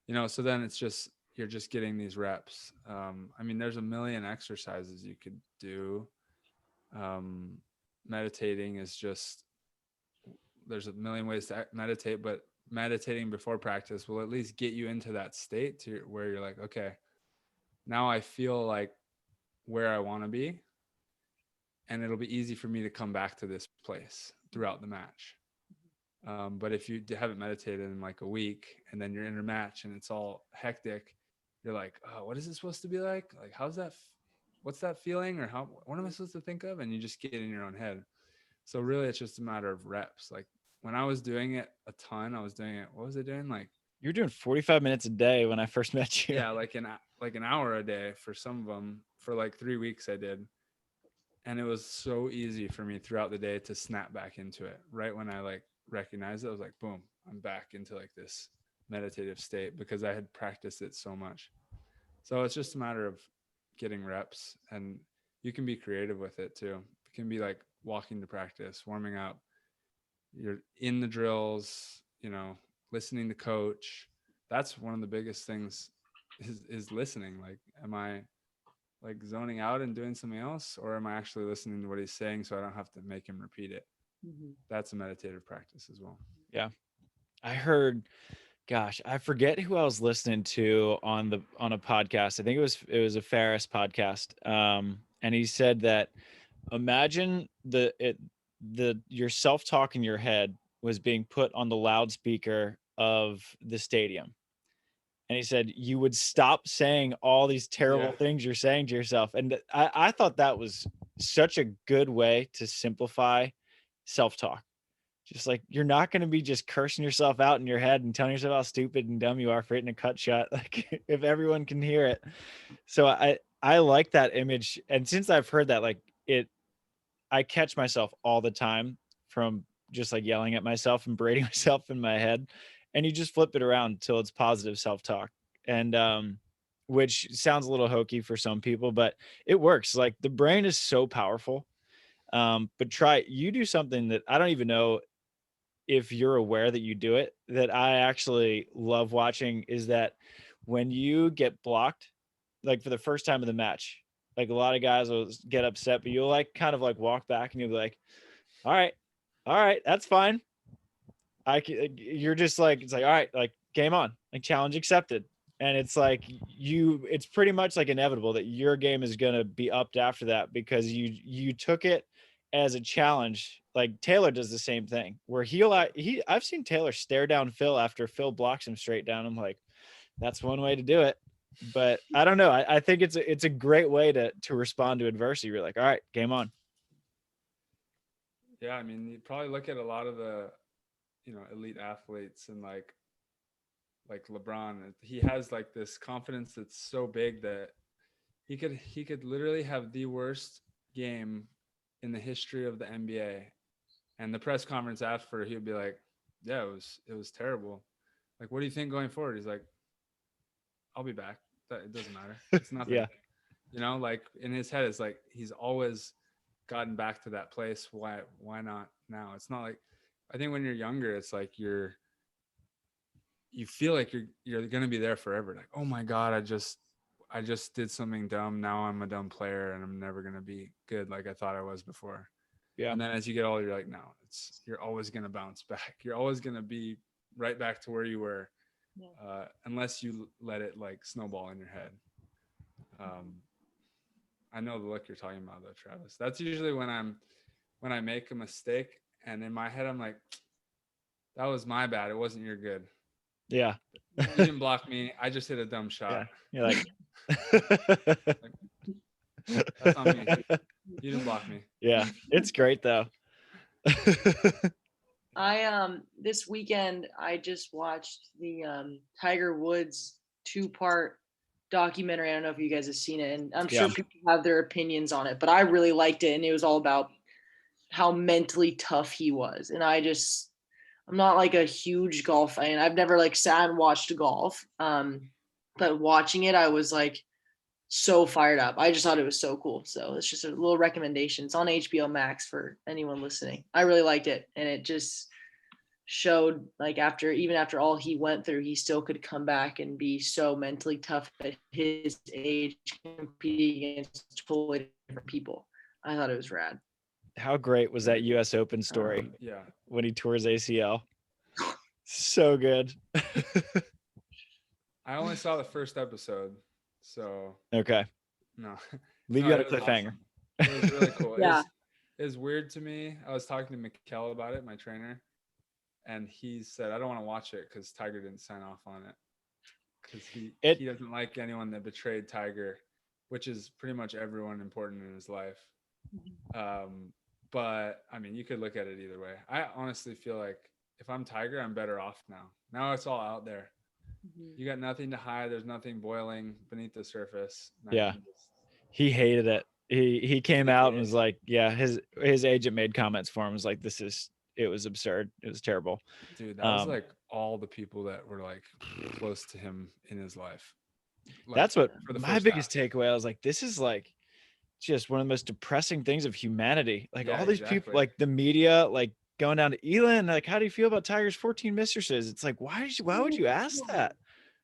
you know, so then it's just, you're just getting these reps. I mean, there's a million exercises you could do. Meditating is just, there's a million ways to meditate, but meditating before practice will at least get you into that state where you're like, okay, now I feel like where I want to be. And it'll be easy for me to come back to this place throughout the match. But if you haven't meditated in like a week and then you're in a match and it's all hectic, you're like, oh, what is it supposed to be like? Like, how's that? What's that feeling? Or what am I supposed to think of? And you just get in your own head. So really it's just a matter of reps. Like when I was doing it a ton, I was doing it. What was I doing? Like You were doing 45 minutes a day when I first met you. yeah, like an hour a day for some of them. For like 3 weeks I did. And it was so easy for me throughout the day to snap back into it. Right when I like recognized it, I was like, boom, I'm back into like this meditative state because I had practiced it so much. So it's just a matter of getting reps, and you can be creative with it too. It can be like walking to practice, warming up. You're in the drills, you know, listening to coach. That's one of the biggest things is listening. Like, am I like zoning out and doing something else, or am I actually listening to what he's saying so I don't have to make him repeat it? That's a meditative practice as well. Yeah. I heard, gosh, I forget who I was listening to on a podcast. I think it was a Ferris podcast. And he said that imagine your self-talk in your head was being put on the loudspeaker of the stadium. And he said you would stop saying all these terrible things you're saying to yourself. And I thought that was such a good way to simplify self-talk. Just like, you're not going to be just cursing yourself out in your head and telling yourself how stupid and dumb you are for hitting a cut shot. Like, if everyone can hear it. So I like that image. And since I've heard that, like I catch myself all the time from just like yelling at myself and berating myself in my head. And you just flip it around until it's positive self-talk. And, which sounds a little hokey for some people, but it works. Like, the brain is so powerful. But you do something that I don't even know if you're aware that you do it, that I actually love watching, is that when you get blocked, like for the first time of the match, like a lot of guys will get upset, but you'll like kind of like walk back and you'll be like, all right, that's fine. You're just like, it's like, all right, like game on, like challenge accepted. And it's like it's pretty much like inevitable that your game is going to be upped after that, because you took it as a challenge. Like Taylor does the same thing where I've seen Taylor stare down Phil after Phil blocks him straight down. I'm like, that's one way to do it. But I don't know. I think it's a great way to respond to adversity. You're like, all right, game on. Yeah. I mean, you probably look at a lot of the, you know, elite athletes and like LeBron, he has like this confidence that's so big that he could literally have the worst game in the history of the NBA, and the press conference after, he would be like, yeah, it was terrible. Like, what do you think going forward? He's like, I'll be back. It doesn't matter. It's nothing. Yeah. You know, like in his head, it's like he's always gotten back to that place. Why not now? It's not like, I think when you're younger, it's like you feel like you're gonna be there forever. Like, oh my God, I just did something dumb. Now I'm a dumb player and I'm never gonna be good like I thought I was before. Yeah. And then as you get older, you're like, no, you're always gonna bounce back. You're always gonna be right back to where you were, unless you let it like snowball in your head. I know the look you're talking about though, Travis. That's usually when I make a mistake, and in my head I'm like, that was my bad. It wasn't your good. Yeah. You didn't block me. I just hit a dumb shot. Yeah. You're like, That's on me. You didn't block me. Yeah, it's great though. I this weekend I just watched the Tiger Woods 2-part documentary. I don't know if you guys have seen it, and I'm sure Yeah. people have their opinions on it, but I really liked it, and it was all about how mentally tough he was. And I'm not like a huge golf fan. I've never like sat and watched golf. But watching it, I was like so fired up. I just thought it was so cool. So it's just a little recommendation. It's on HBO Max for anyone listening. I really liked it, and it just showed like even after all he went through, he still could come back and be so mentally tough at his age, competing against totally different people. I thought it was rad. How great was that US Open story Yeah. when he tore his ACL? So good. I only saw the first episode, so Okay. no. Leave No, you on a it was cliffhanger. awesome. It was really cool. Yeah. It was weird to me. I was talking to Mikkel about it, my trainer, and he said, I don't want to watch it because Tiger didn't sign off on it. Because he doesn't like anyone that betrayed Tiger, which is pretty much everyone important in his life. But I mean, you could look at it either way. I honestly feel like if I'm Tiger, I'm better off now. Now it's all out there. You got nothing to hide. There's nothing boiling beneath the surface. Yeah. He hated it. He came out and was like, yeah, his agent made comments for him. Was like, it was absurd. It was terrible. Dude, that was like all the people that were like close to him in his life. Like, that's what for the my biggest takeaway. I was like, this is like just one of the most depressing things of humanity. Like all these people, like the media, like going down to Elon, like, how do you feel about Tiger's 14 mistresses? It's like, why would you ask that?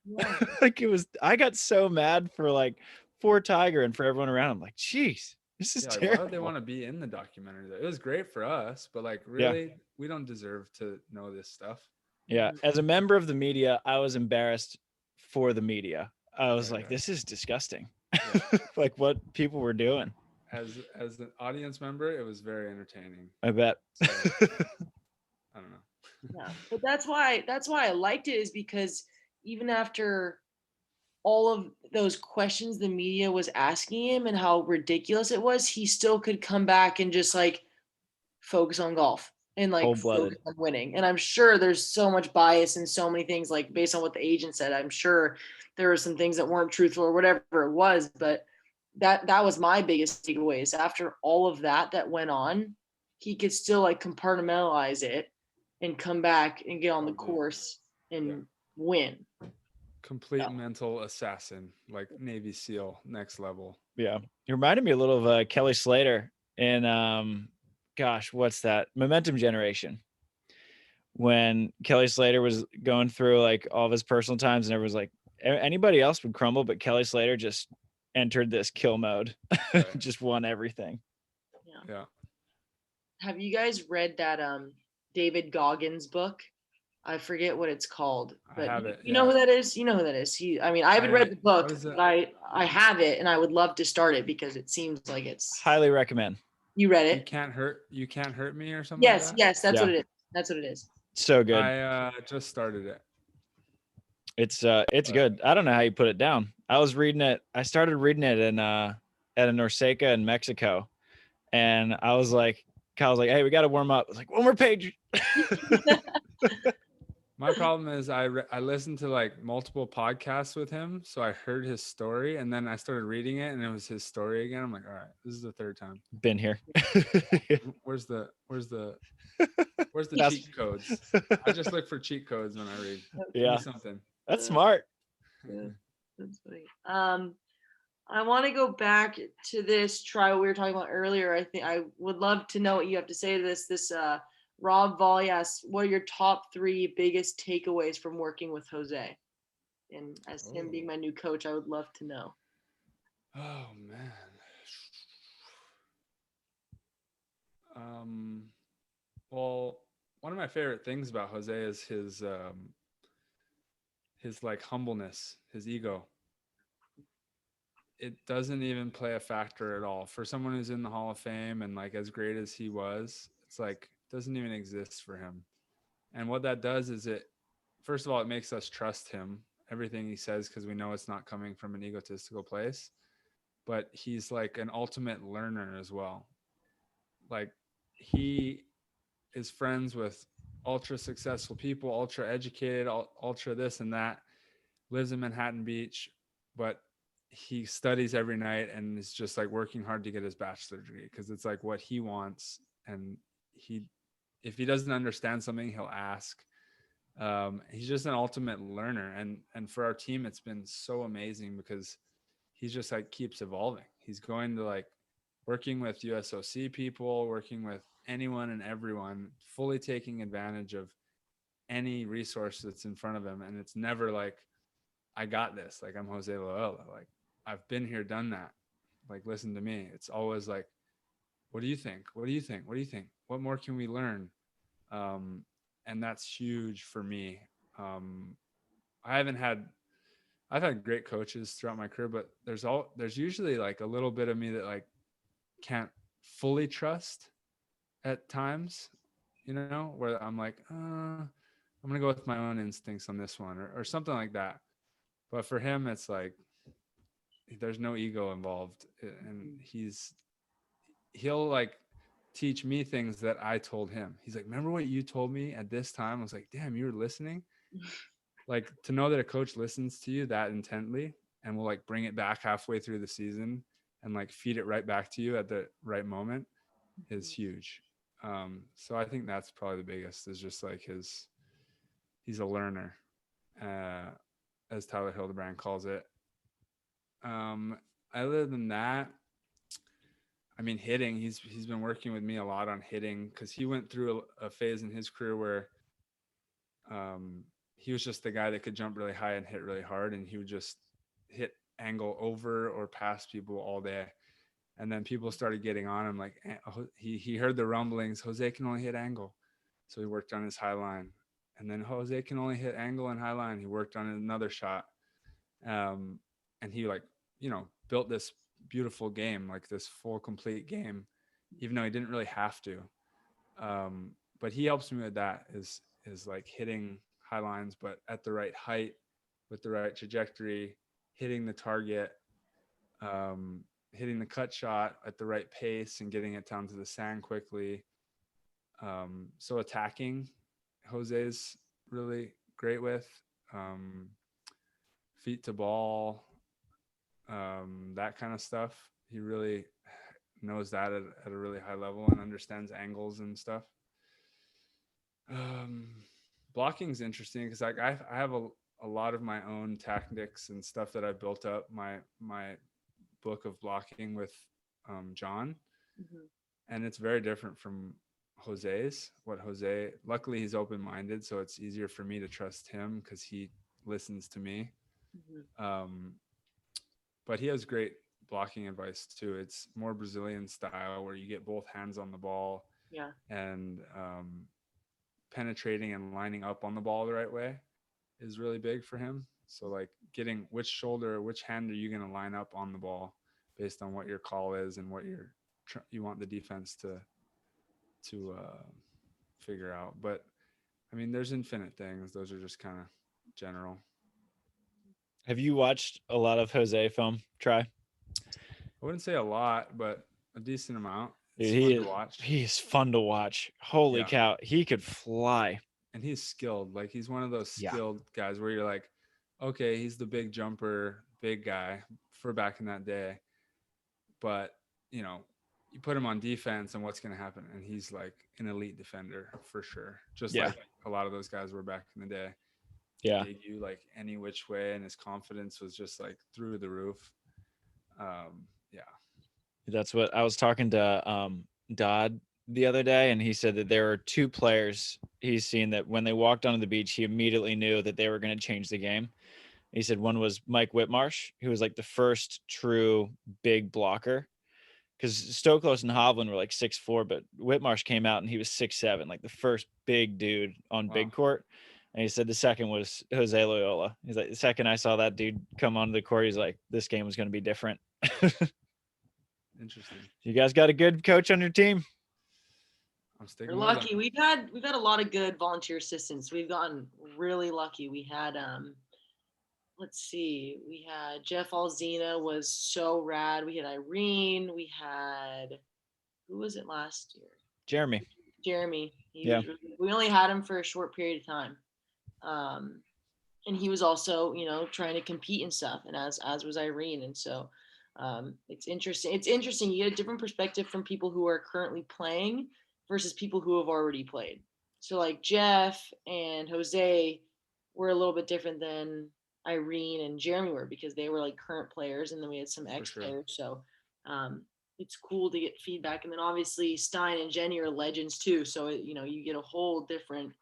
Yeah. Like I got so mad for Tiger and for everyone around. I'm like, geez, this is terrible. Why would they want to be in the documentary though? It was great for us, but like really, we don't deserve to know this stuff. Yeah. As a member of the media, I was embarrassed for the media. I was like, this is disgusting. Yeah. Like what people were doing. As an audience member, it was very entertaining. I bet. So, I don't know. Yeah, but that's why I liked it, is because even after all of those questions the media was asking him and how ridiculous it was, he still could come back and just like focus on golf and like focus on winning. And I'm sure there's so much bias and so many things, like based on what the agent said, I'm sure there were some things that weren't truthful or whatever it was, but that was my biggest takeaways. After all of that went on, he could still like compartmentalize it and come back and get on the course and win. Complete mental assassin, like Navy SEAL, next level. Yeah. It reminded me a little of Kelly Slater in gosh, what's that? Momentum Generation. When Kelly Slater was going through like all of his personal times and everyone's like, anybody else would crumble, but Kelly Slater just entered this kill mode. Just won everything. Yeah. Have you guys read that David Goggins book? I forget what it's called, but I have it, you know who that is? You know who that is. I haven't read the book, but I have it and I would love to start it because it seems like it's highly recommend. You read it? You can't hurt me or something. Yes, like that? Yes, that's what it is. That's what it is. So good. I just started it. It's good. I don't know how you put it down. I started reading it in at a Norseca in Mexico. And Kyle was like, hey, we got to warm up. I was like, one more page. My problem is I listened to like multiple podcasts with him. So I heard his story and then I started reading it and it was his story again. I'm like, all right, this is the third time. Been here. Where's the cheat codes? I just look for cheat codes when I read. Yeah. Something. That's smart. Yeah, that's funny. I want to go back to this trial we were talking about earlier. I think I would love to know what you have to say to this. Rob Volley asks, what are your top 3 biggest takeaways from working with Jose? And as him being my new coach, I would love to know. Oh man. Well, one of my favorite things about Jose is his like humbleness, his ego. It doesn't even play a factor at all for someone who's in the Hall of Fame and like as great as he was. It's like doesn't even exist for him. And what that does is first of all, it makes us trust him, everything he says, because we know it's not coming from an egotistical place. but he's like an ultimate learner as well. Like he is friends with ultra successful people, ultra educated, ultra this and that, lives in Manhattan Beach, but he studies every night and is just like working hard to get his bachelor's degree because it's like what he wants. And he, if he doesn't understand something, he'll ask. He's just an ultimate learner. And for our team, it's been so amazing because he's just like keeps evolving. He's going to like working with USOC people, working with anyone and everyone, fully taking advantage of any resource that's in front of him. And it's never like, I got this. Like I'm Jose Loyola. Like I've been here, done that. Like, listen to me. It's always like, what do you think? What do you think? What do you think? What more can we learn? And that's huge for me. Um, I've had great coaches throughout my career, but there's usually like a little bit of me that like can't fully trust at times, you know, where I'm like, I'm going to go with my own instincts on this one or something like that. But for him, it's like, there's no ego involved. And he'll like teach me things that I told him. He's like, remember what you told me at this time? I was like, damn, you were listening. Like to know that a coach listens to you that intently and will like bring it back halfway through the season and like feed it right back to you at the right moment is huge. So I think that's probably the biggest is just like he's a learner, as Tyler Hildebrand calls it. Other than that, I mean, hitting, he's been working with me a lot on hitting because he went through a phase in his career where he was just the guy that could jump really high and hit really hard, and he would just hit angle over or past people all day. And then people started getting on him like he heard the rumblings, Jose can only hit angle. So he worked on his high line. And then Jose can only hit angle and high line. He worked on another shot. And he like, you know, built this beautiful game, like this full complete game, even though he didn't really have to. But he helps me with that is like hitting high lines, but at the right height with the right trajectory, hitting the target, hitting the cut shot at the right pace and getting it down to the sand quickly. So attacking, Jose's really great with, feet to ball, that kind of stuff. He really knows that at a really high level and understands angles and stuff. Blocking is interesting because like I have a lot of my own tactics and stuff that I built up my book of blocking with John, and it's very different from Jose's. Luckily he's open-minded, so it's easier for me to trust him because he listens to me. But he has great blocking advice too. It's more Brazilian style where you get both hands on the ball, and penetrating and lining up on the ball the right way is really big for him. So like getting which shoulder, which hand are you going to line up on the ball based on what your call is and what you want the defense to figure out. But I mean, there's infinite things. Those are just kind of general. Have you watched a lot of Jose film? I wouldn't say a lot, but a decent amount. It's Dude, fun to watch. He's fun to watch. Holy cow. He could fly. And he's skilled. Like he's one of those skilled guys where you're like, okay, he's the big jumper, big guy for back in that day. But, you know, you put him on defense and what's going to happen? And he's like an elite defender for sure. Just like a lot of those guys were back in the day. Yeah. Dig you like any which way. And his confidence was just like through the roof. That's what I was talking to Dodd the other day, and he said that there are two players he's seen that when they walked onto the beach, he immediately knew that they were going to change the game. He said one was Mike Whitmarsh, who was like the first true big blocker, because Stoklos and Hovland were like 6'4", but Whitmarsh came out and he was 6'7", like the first big dude on big court. And he said the second was Jose Loyola. He's like, the second I saw that dude come onto the court, he's like, this game was going to be different. Interesting. You guys got a good coach on your team? We're lucky. We've had a lot of good volunteer assistants. We've gotten really lucky. We had let's see. We had Jeff Alzina was so rad. We had Irene. We had, who was it last year? Jeremy. Jeremy. Yeah. We only had him for a short period of time. And he was also, trying to compete and stuff, and as was Irene. And so it's interesting. It's interesting. You get a different perspective from people who are currently playing versus people who have already played. So like Jeff and Jose were a little bit different than Irene and Jeremy were, because they were like current players, and then we had some ex players. So it's cool to get feedback. And then obviously Stein and Jenny are legends too. So you get a whole different,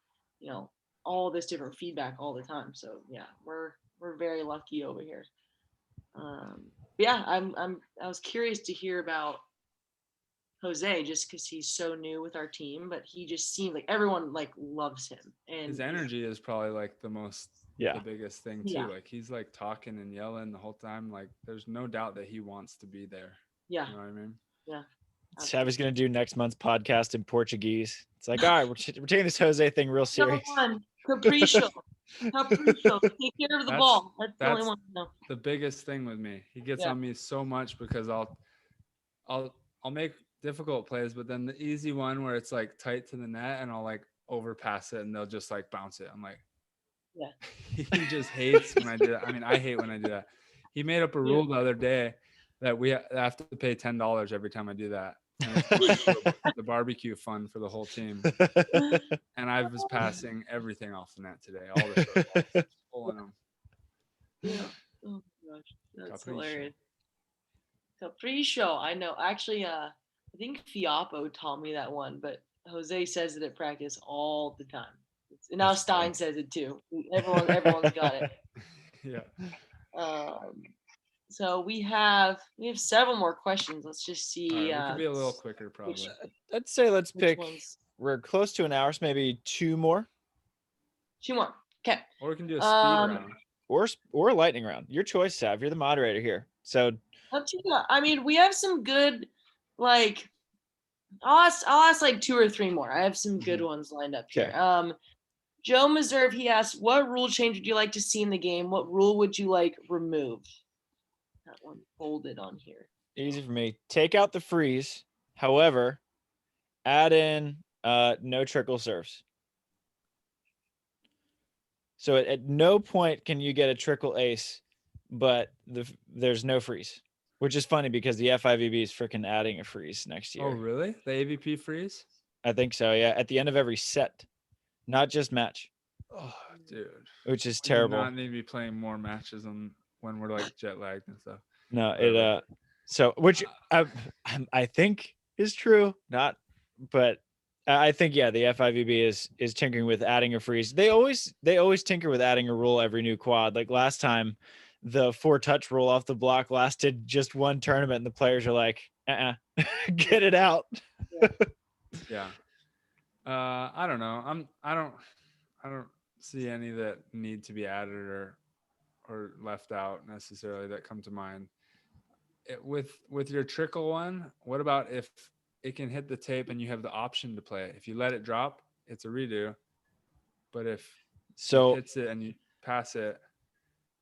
all this different feedback all the time. So yeah, we're very lucky over here. Yeah, I was curious to hear about Jose, just because he's so new with our team, but he just seemed like everyone like loves him, and his energy is probably like the biggest thing too. Yeah. Like he's like talking and yelling the whole time. Like there's no doubt that he wants to be there. Yeah. You know what I mean? Yeah. Savi's going to do next month's podcast in Portuguese. It's like, all right, we're taking this Jose thing real serious. Capriccio. Take care of the ball. That's the only one. No. The biggest thing with me. He gets on me so much because I'll make difficult plays, but then the easy one where it's like tight to the net and I'll like overpass it and they'll just like bounce it. I'm like, yeah. He just hates when I do that. I mean, I hate when I do that. He made up a rule the other day that we have to pay $10 every time I do that. And it's the barbecue fund for the whole team. And I was passing everything off the net today. All the short balls, pulling them. Yeah. Oh my gosh, that's hilarious. Capriccio. I know. Actually, I think Fiapo taught me that one, but Jose says it at practice all the time. And now Stein says it too. Everyone's got it. Yeah. So we have several more questions. Let's just see. Right, we can be a little quicker, probably. I'd say let's pick. Ones? We're close to an hour, so maybe two more. Two more. Okay. Or we can do a speed round. Or a lightning round. Your choice, Sav. You're the moderator here. So. I mean, we have some good, like, I'll ask like two or three more. I have some good ones lined up here. Joe Meserve, he asked, what rule change would you like to see in the game? What rule would you like removed? That one folded on here. Easy for me. Take out the freeze. However, add in no trickle serves. So at no point can you get a trickle ace, but there's no freeze, which is funny because the FIVB is freaking adding a freeze next year. Oh, really? The AVP freeze? I think so, yeah. At the end of every set, not just match. Oh, dude. Which is terrible. We not need to be playing more matches when we're like jet lagged and stuff. No, so which I think is true, but I think the FIVB is tinkering with adding a freeze. They always tinker with adding a rule every new quad. Like last time, the 4-touch rule off the block lasted just one tournament, and the players are like, get it out. Yeah. I don't know. I don't see any that need to be added or left out necessarily that come to mind. With your trickle one, what about if it can hit the tape and you have the option to play it? If you let it drop, it's a redo. But if it hits it and you pass it,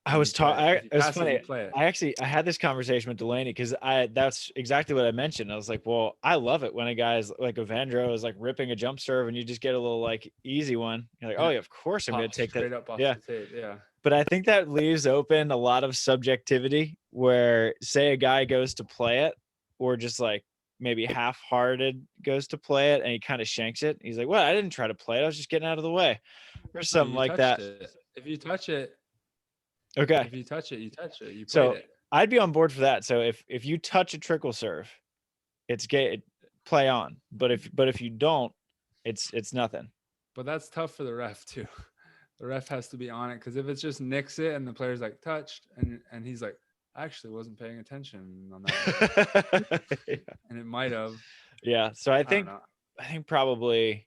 I was talking. It was funny. I had this conversation with Delaney because that's exactly what I mentioned. I was like, well, I love it when a guy's like Evandro is like ripping a jump serve and you just get a little like easy one. You're like, oh yeah, of course I'm going to take that. Up off the tape. Yeah. But I think that leaves open a lot of subjectivity where say a guy goes to play it or just like maybe half-hearted goes to play it and he kind of shanks it. He's like, well, I didn't try to play it. I was just getting out of the way or something like that. If you touch it. Okay. If you touch it, you touch it. You so played it. I'd be on board for that. So if you touch a trickle serve, it's gay. Play on. But if you don't, it's nothing. But that's tough for the ref too. The ref has to be on it because if it's just nicks it and the player's like touched and he's like, I actually wasn't paying attention on that. And it might have. Yeah. So I think probably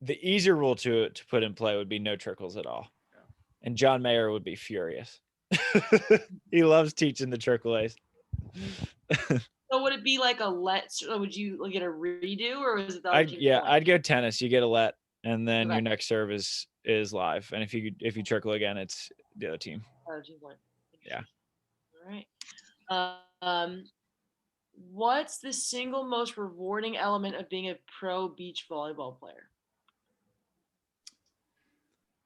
the easier rule to put in play would be no trickles at all. And John Mayer would be furious. He loves teaching the trickle A's. So would it be like would you get a redo or is it? I'd go tennis. You get a let, and then your next serve is live. And if you trickle again, it's the other team. Other team won. Yeah. All right. What's the single most rewarding element of being a pro beach volleyball player?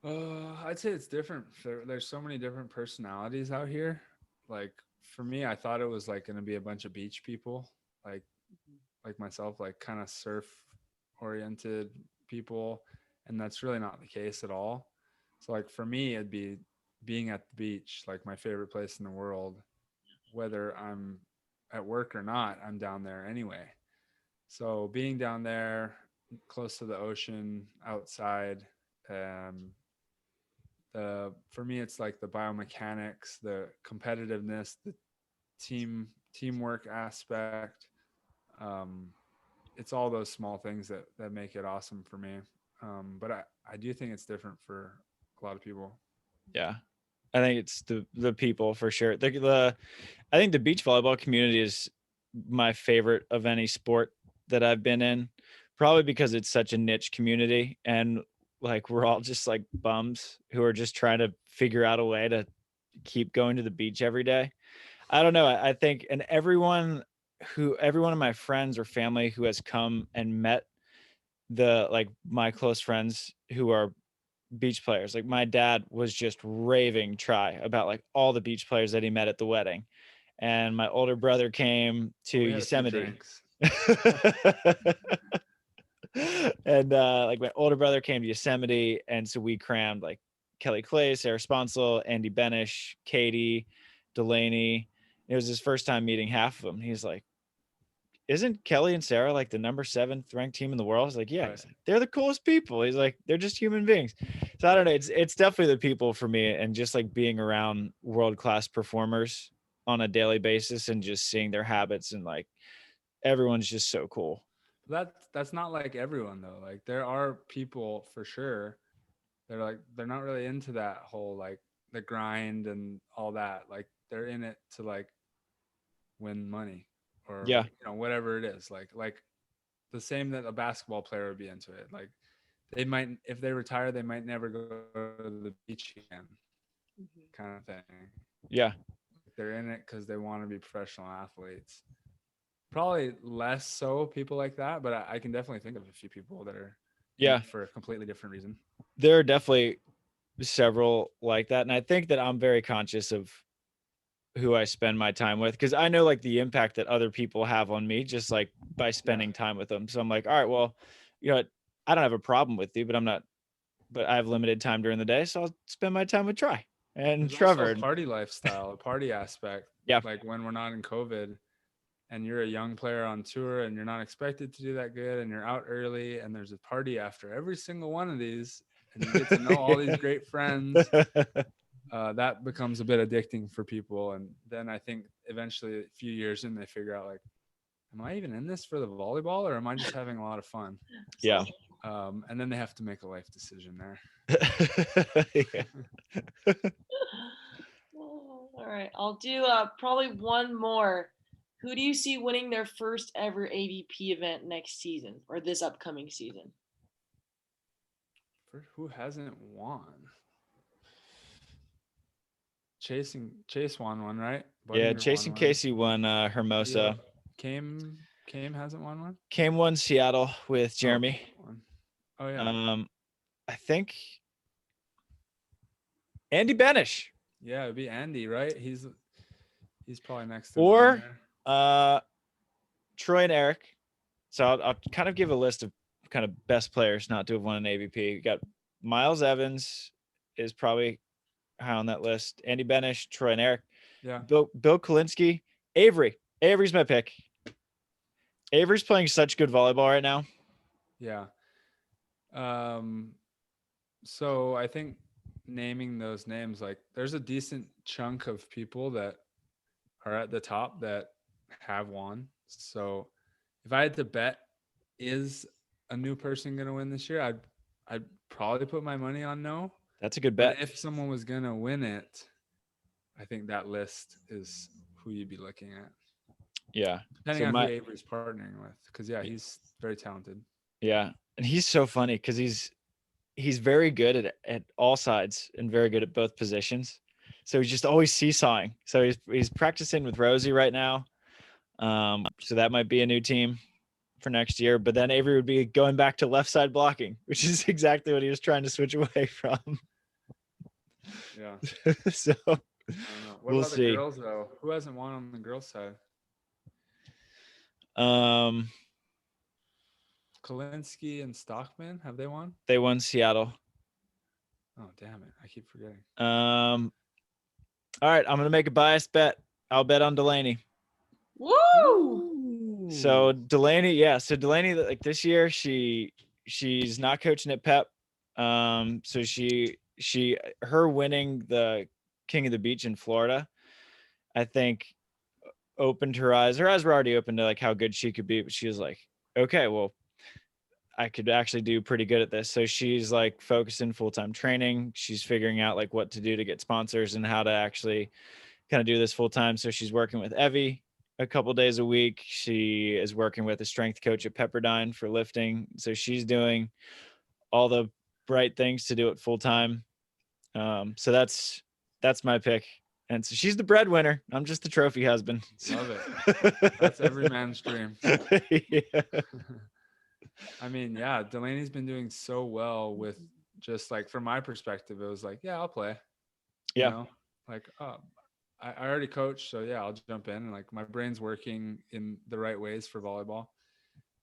I'd say it's different. There's so many different personalities out here. Like for me, I thought it was like going to be a bunch of beach people, like myself, like kind of surf oriented people, and that's really not the case at all. So like for me, it'd be being at the beach, like my favorite place in the world. Whether I'm at work or not, I'm down there anyway. So being down there, close to the ocean, outside, um, for me it's like the biomechanics, the competitiveness, the teamwork aspect. um it's all those small things that make it awesome for me. But I do think it's different for a lot of people. Yeah. I think it's the people for sure. I think the beach volleyball community is my favorite of any sport that I've been in, probably because it's such a niche community, and like we're all just like bums who are just trying to figure out a way to keep going to the beach every day. I don't know. I think, and every one of my friends or family who has come and met like my close friends who are beach players, like my dad was just raving try about like all the beach players that he met at the wedding. And my older brother came to We had a few Yosemite. drinks. And like my older brother came to Yosemite, and so we crammed like Kelly Clay, Sarah Sponsel, Andy Benish, Katie, Delaney. It was his first time meeting half of them. He's like, isn't Kelly and Sarah like the number 7th ranked team in the world? I was like, yeah. Right. He's like, they're the coolest people. He's like, they're just human beings. So I don't know. It's definitely the people for me, and just like being around world-class performers on a daily basis and just seeing their habits, and like everyone's just so cool. That's not like everyone though. Like there are people for sure, they're not really into that whole like the grind and all that. Like they're in it to like win money, or Yeah. whatever it is. Like the same that a basketball player would be into it. Like they might, if they retire, they might never go to the beach again, kind of thing. Yeah. They're in it because they want to be professional athletes. Probably less so people like that, but I can definitely think of a few people that are in Yeah. it for a completely different reason. There are definitely several like that. And I think that I'm very conscious of who I spend my time with, because I know like the impact that other people have on me just like by spending time with them. So I'm like, all right, well, I don't have a problem with you, but I have limited time during the day, so I'll spend my time with Try and There's Trevor. also a party lifestyle, a party aspect. Yeah. Like when we're not in COVID and you're a young player on tour and you're not expected to do that good and you're out early and there's a party after every single one of these and you get to know all these great friends, that becomes a bit addicting for people. And then I think eventually a few years in, they figure out like, am I even in this for the volleyball or am I just having a lot of fun? Yeah. And then they have to make a life decision there. All right, I'll do probably one more. Who do you see winning their first ever AVP event next season or this upcoming season? Who hasn't won? Chase won one, right? Yeah, Budinger Chase won and one. Casey won Hermosa. Came hasn't won one. Came won Seattle with Jeremy. Oh yeah. I think Andy Benish. Yeah, it'd be Andy, right? He's probably next to Or Troy and Eric. So I'll kind of give a list of kind of best players not to have won an AVP. You got Miles Evans is probably high on that list. Andy Benish, Troy and Eric. Yeah. Bill Kolinsky, Avery. Avery's my pick. Avery's playing such good volleyball right now. Yeah. So I think naming those names, like there's a decent chunk of people that are at the top that have won. So if I had to bet, is a new person going to win this year? I'd probably put my money on no. That's a good bet. But if someone was going to win it, I think that list is who you'd be looking at. Yeah. Depending on who Avery's partnering with. Because, yeah, he's very talented. Yeah. And he's so funny because he's he's very good at all sides and very good at both positions. So he's just always seesawing. So he's practicing with Rosie right now. So that might be a new team for next year. But then Avery would be going back to left side blocking, which is exactly what he was trying to switch away from. Yeah. So I don't know. What we'll about see. the girls though? Who hasn't won on the girls' side? Kalinsky and Stockman, have they won? They won Seattle. Oh damn it! I keep forgetting. All right, I'm gonna make a biased bet. I'll bet on Delaney. Woo! So Delaney, yeah. So Delaney, like this year, she's not coaching at Pep. So her winning the King of the Beach in Florida, I think, opened her eyes. Her eyes were already open to like how good she could be, but she was like, okay, well, I could actually do pretty good at this. So she's like focusing full-time training. She's figuring out like what to do to get sponsors and how to actually kind of do this full-time. So she's working with Evie a couple days a week. She is working with a strength coach at Pepperdine for lifting. So she's doing all the right things to do it full-time. So that's my pick. And so she's the breadwinner. I'm just the trophy husband. Love it. That's every man's dream. Yeah. I mean, yeah, Delaney's been doing so well with just like from my perspective, it was like, yeah, I'll play. You Yeah. know, like, I already coach, so yeah, I'll jump in. And like my brain's working in the right ways for volleyball.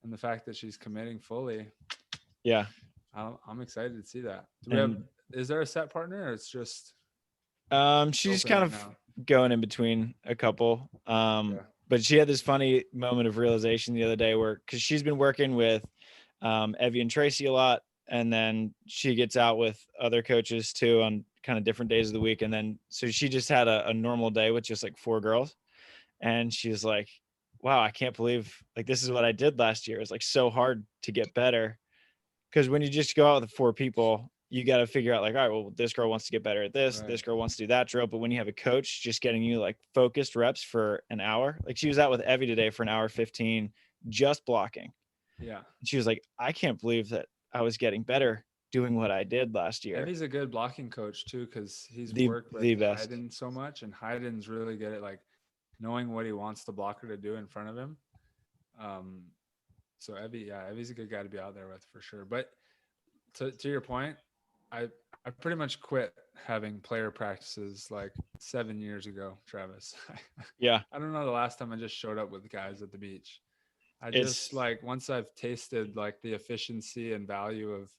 And the fact that she's committing fully, Yeah. I'm excited to see that. Is there a set partner or it's just she's open kind right of now? going in between a couple. Yeah. But she had this funny moment of realization the other day where, cause she's been working with Evie and Tracy a lot. And then she gets out with other coaches too on kind of different days of the week. And then, so she just had a normal day with just like 4 girls. And she's like, wow, I can't believe like, this is what I did last year. It's like so hard to get better. Cause when you just go out with 4 people, you got to figure out like, all right, well, this girl wants to get better at this. Right. This girl wants to do that drill. But when you have a coach just getting you like focused reps for an hour, like she was out with Evie today for an hour 15, just blocking. Yeah. And she was like, I can't believe that I was getting better doing what I did last year. And he's a good blocking coach too, because he's The worked with best. Hayden so much, and Hayden's really good at like knowing what he wants the blocker to do in front of him. So Evie's a good guy to be out there with for sure. But to your point, I pretty much quit having player practices like 7 years ago, Travis. Yeah. I don't know the last time I just showed up with guys at the beach. I It's- just like once I've tasted like the efficiency and value of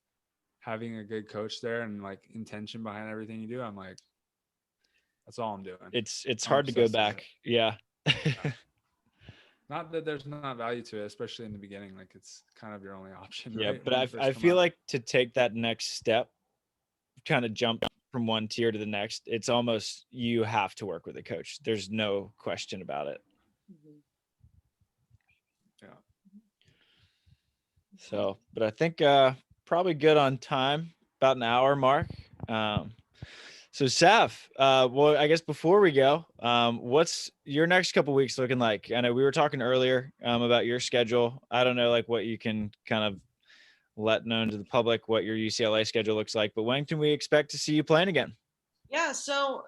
having a good coach there and like intention behind everything you do, I'm like, that's all I'm doing. It's I'm hard to go obsessed with back. it. Yeah. Not that there's not value to it, especially in the beginning. Like it's kind of your only option. Yeah. Right? But When you first I come feel up. like to take that next step, kind of jump from one tier to the next, it's almost, you have to work with a coach. There's no question about it. Mhm. Yeah. So, but I think probably good on time, about an hour mark. So Saf, well, I guess before we go, what's your next couple weeks looking like? I know we were talking earlier about your schedule. I don't know like what you can kind of let known to the public what your UCLA schedule looks like, but when can we expect to see you playing again? Yeah, so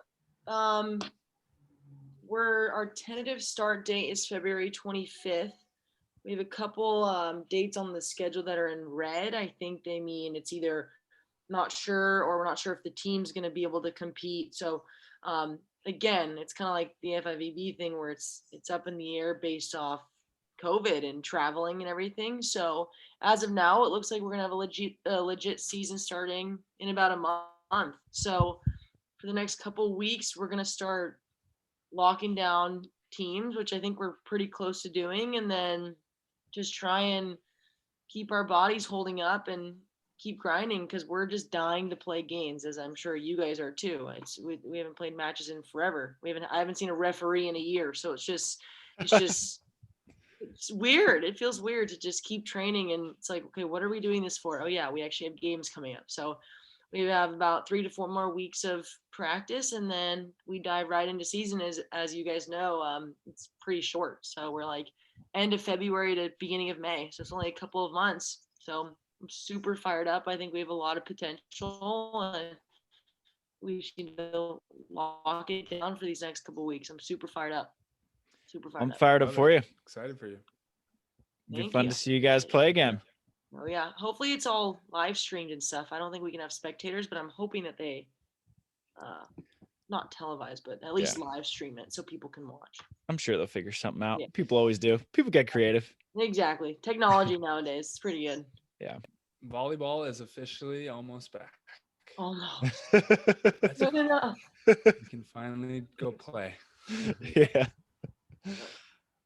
our tentative start date is February 25th. We have a couple dates on the schedule that are in red. I think they mean it's either not sure or we're not sure if the team's going to be able to compete. So again, it's kind of like the FIVB thing where it's up in the air based off COVID and traveling and everything. So as of now, it looks like we're going to have a legit season starting in about a month. So for the next couple weeks, we're going to start locking down teams, which I think we're pretty close to doing, and then just try and keep our bodies holding up and keep grinding because we're just dying to play games, as I'm sure you guys are too. We haven't played matches in forever. I haven't seen a referee in a year, so it's just it's weird. It feels weird to just keep training, and it's like, okay, what are we doing this for? Oh yeah, we actually have games coming up. So we have about 3 to 4 more weeks of practice, and then we dive right into season. As you guys know, it's pretty short. So we're like end of February to beginning of May. So it's only a couple of months. So I'm super fired up. I think we have a lot of potential, and we should lock it down for these next couple of weeks. I'm super fired up. Super fired I'm up. fired up Love for it. you. Excited for you. It'd be Thank fun you. to see you guys play again. Oh yeah. Hopefully it's all live streamed and stuff. I don't think we can have spectators, but I'm hoping that they not televised, but at least live stream it so people can watch. I'm sure they'll figure something out. Yeah. People always do. People get creative. Exactly. Technology nowadays is pretty good. Yeah. Volleyball is officially almost back. Almost. That's No, no, no. We can finally go play. Yeah.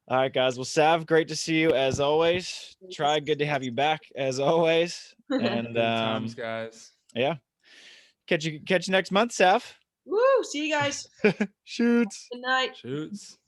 All right, guys. Well, Sav, great to see you as always. Great to Try, see good to you have guys. you back as always. And Good times, guys. yeah. Catch you next month, Sav. Woo! See you guys. Shoots. Good night. Shoots.